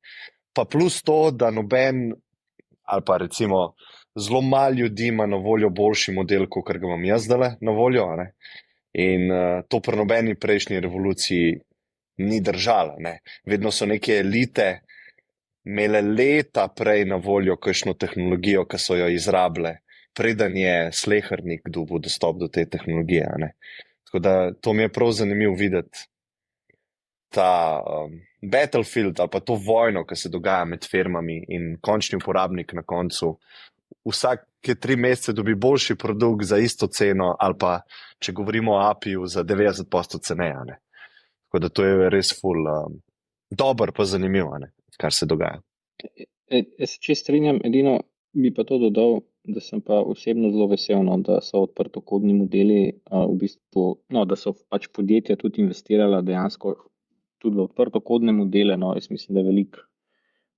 Pa plus to, da noben, ali pa recimo zelo malo ljudi ima na voljo boljši model, kot ga imam jaz zdaj na voljo. Ne? In to pri nobeni prejšnji revoluciji ni držalo. Ne? Vedno so neke elite imele leta prej na voljo kakšno tehnologijo, ki so jo izrabile, preden je slehernik dobil dostop do te tehnologije. Ne? Tako da to mi je prav zanimivo videti ta battlefield ali pa to vojno, ki se dogaja med firmami in končni uporabnik na koncu vsake 3 mesece dobi boljši produkt za isto ceno ali pa, če govorimo o API-ju, za 90% ceneje. Ne? Tako da to je res ful dober pa zanimivo, ne? Kar se dogaja. Jaz se čisto strinjam, edino bi pa to dodal, da sem pa osebno zelo vesel, no, da so odprtokodni modeli v bistvu, no, da so pač podjetja tudi investirala dejansko tudi v odprtokodne modele. No, jaz mislim, da je veliko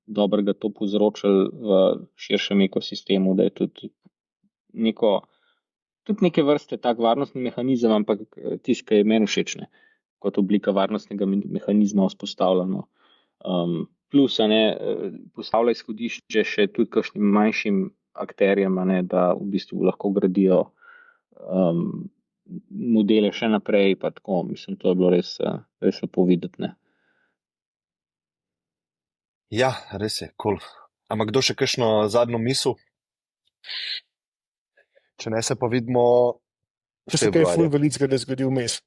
dobrega to povzročilo v širšem ekosistemu, da je tudi neke vrste tak varnostni mehanizem, ampak tisto, ki je meni všeč, ne, kot oblika varnostnega mehanizma vzpostavljeno. Plus, postavlja izhodišče še tudi kakšnim manjšim akterjem, da v bistvu lahko gradijo modele še naprej, pa tako, mislim, to je bilo res lepo videti, ne. Ja, res je, cool. Ampak kdo še kakšno zadnjo misel? Če ne, se pa vidimo Če se kaj ful velikega ne zgodi vmes.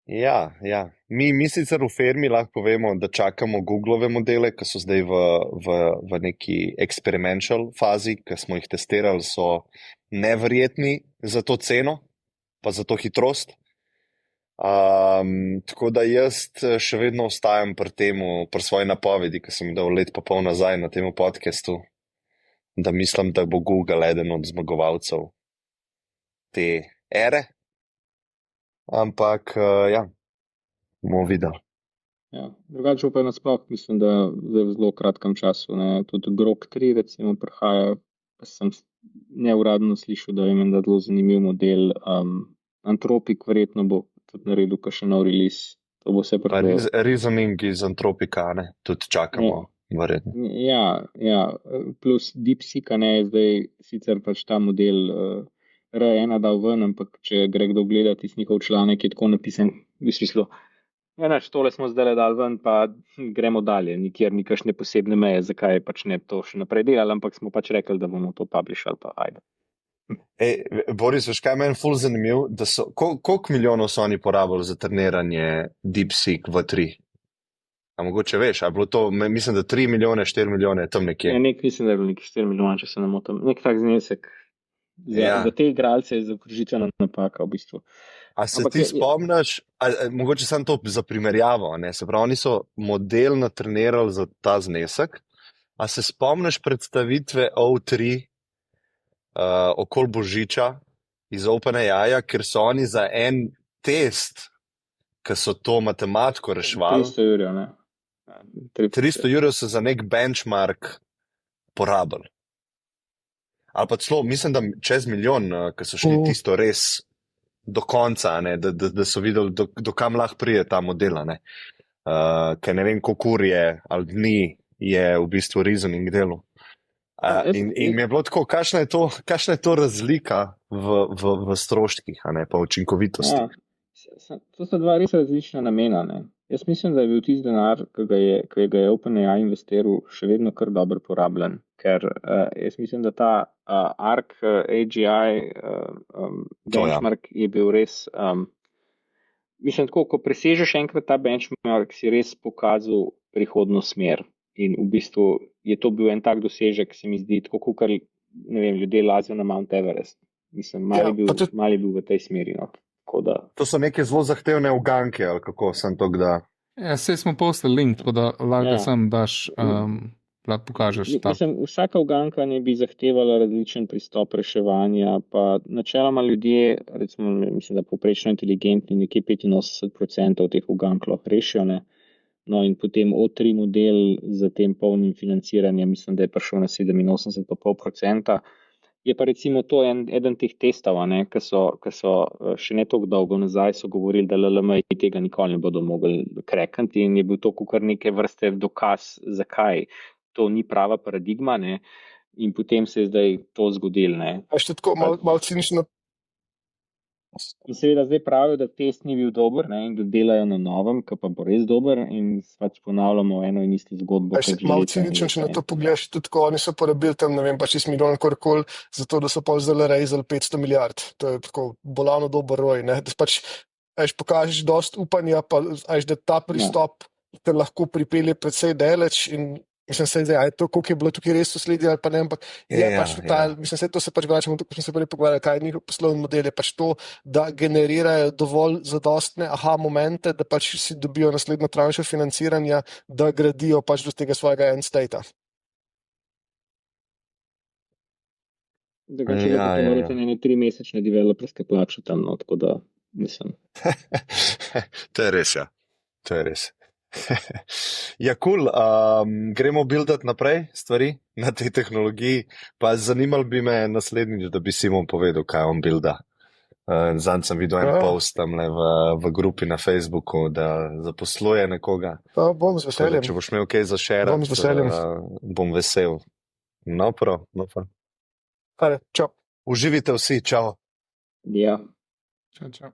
Ja. Mi sicer v firmi lahko povemo, da čakamo Googlove modele, ki so zdaj v neki experimental fazi, ki smo jih testirali, so neverjetni za to ceno, pa za to hitrost. Tako da jaz še vedno ostajam pri svoji napovedi, ki sem dal let pa pol nazaj na tem podcastu, da mislim, da bo Google eden od zmagovalcev te ere. Ampak, bomo videli. Ja, drugače pa nasploh mislim, da v zelo kratkem času, ne, tudi Grok 3 recimo prihaja, pa sem neuradno slišal, da je menda zelo zanimiv model, Anthropic verjetno bo tudi naredil kakšen nov release. To bo vse prišlo. Reasoning iz Anthropica, ne, tudi čakamo, verjetno. Ja, plus DeepSeek, ne, je zdaj sicer pač ta model R1 dal ven, ampak če gre kdo gledati iz njihov članek, je tako napisan v smislu, tole smo zdaj dali ven, pa gremo dalje, nikjer ni kakšne posebne meje, zakaj pač ne to še naprej delali, ampak smo pač rekli, da bomo to publishali, pa ajde. Boris, veš kaj meni ful zanimiv, da so, koliko milijonov so oni porabili za treniranje DeepSeek V3? A mogoče veš, a bilo to, mislim, da 3 milijone, 4 milijone, tam nekje. Mislim, da je bilo nekaj 4 milijone, če se ne motim. Nek tak znesek. Za te igralce je zaokrožitvena napaka v bistvu. A se ti spomniš, mogoče samo to za primerjavo, ne? Se pravi, oni so model natrenirali za ta znesek, a se spomniš predstavitve O3 okoli Božiča, iz OpenAI-ja, ker so oni za en test, ki so to matematiko reševali, 300 jurjev, ne. Ja, 300 jurjev so za nek benchmark porabili. Ali pa celo, mislim, da čez milijon, ki so šli tisto res do konca, ne, da so videli, do kam lahko prije ta model. Ker ne vem, koliko ur je ali dni je v bistvu reasoning delu. In mi je bilo tako, kakšna je to razlika v stroških, pa učinkovitosti. To sta dva res različna namena. Ne. Jaz mislim, da je bil tisti denar, ki ga je OpenAI investiral, še vedno kar dobro porabljen. Ker jaz mislim, da ta ARC AGI benchmark je bil res, mislim tako, ko presežeš enkrat ta benchmark, si res pokazal prihodno smer. In v bistvu je to bil en tak dosežek, se mi zdi, tako kot ne vem, ljudje lazijo na Mount Everest. Mislim, mali bil v tej smeri. No. To so neke zelo zahtevne uganke, ali kako sem to kdaj. Ja, sej smo postali link, tako da lahko sam daš, lahko pokažeš. Mislim, vsaka uganka ne bi zahtevala različen pristop reševanja, pa načeloma ljudje, recimo, mislim, da poprečno inteligentni, nekje 85% teh ugank lahko rešijo, ne. No, in potem O3 model z tem polnim financiranjem, mislim, da je prišel na 87,5%. Je pa recimo to eden teh testov, ki so še ne toliko dolgo nazaj so govorili, da LLM-ji tega nikoli ne bodo mogli krekati in je bil to kar neke vrste dokaz, zakaj to ni prava paradigma, ne, in potem se je zdaj to zgodilo. Še tako malo cinično. In seveda zdaj pravijo, da test ni bil dober, ne, in da delajo na novem, ki pa bo res dober in pač ponavljamo eno in isto zgodbo. Malo cinično, če na to pogledaš, tudi tako oni so porabili tam, ne vem, pa 6 milijonov korkoli, zato da so pa zdaj rezali 500 milijard. To je tako bolano dober roj, ne, da pač pokažeš dost upanja, pa da ta pristop te lahko pripelje predvsej daleč in mislim, to, koliko je bilo tukaj res sledje ali pa ne, ampak je pač total, mislim, to se pač vračamo, tukaj smo se prej pogovarjali, kaj je njihov poslovni model, je pač to, da generirajo dovolj zadostne momente, da pač si dobijo naslednjo tranšo financiranja, da gradijo pač do tega svojega end state-a. Drugače, potem morate ene 3-mesečne developerske plače tam, no, tako da, mislim. To je res, ja. To je res. Ja, cool. Gremo buildati naprej stvari na tej tehnologiji, pa zanimalo bi me naslednjič, da bi Simon povedal, kaj on builda. Zanj sem videl en post tam v grupi na Facebooku, da zaposluje nekoga. Bom z veseljem. Če boš imel kaj za šerat, bom vesel. No, prav. Čau. Uživite vsi, čau. Ja. Čau.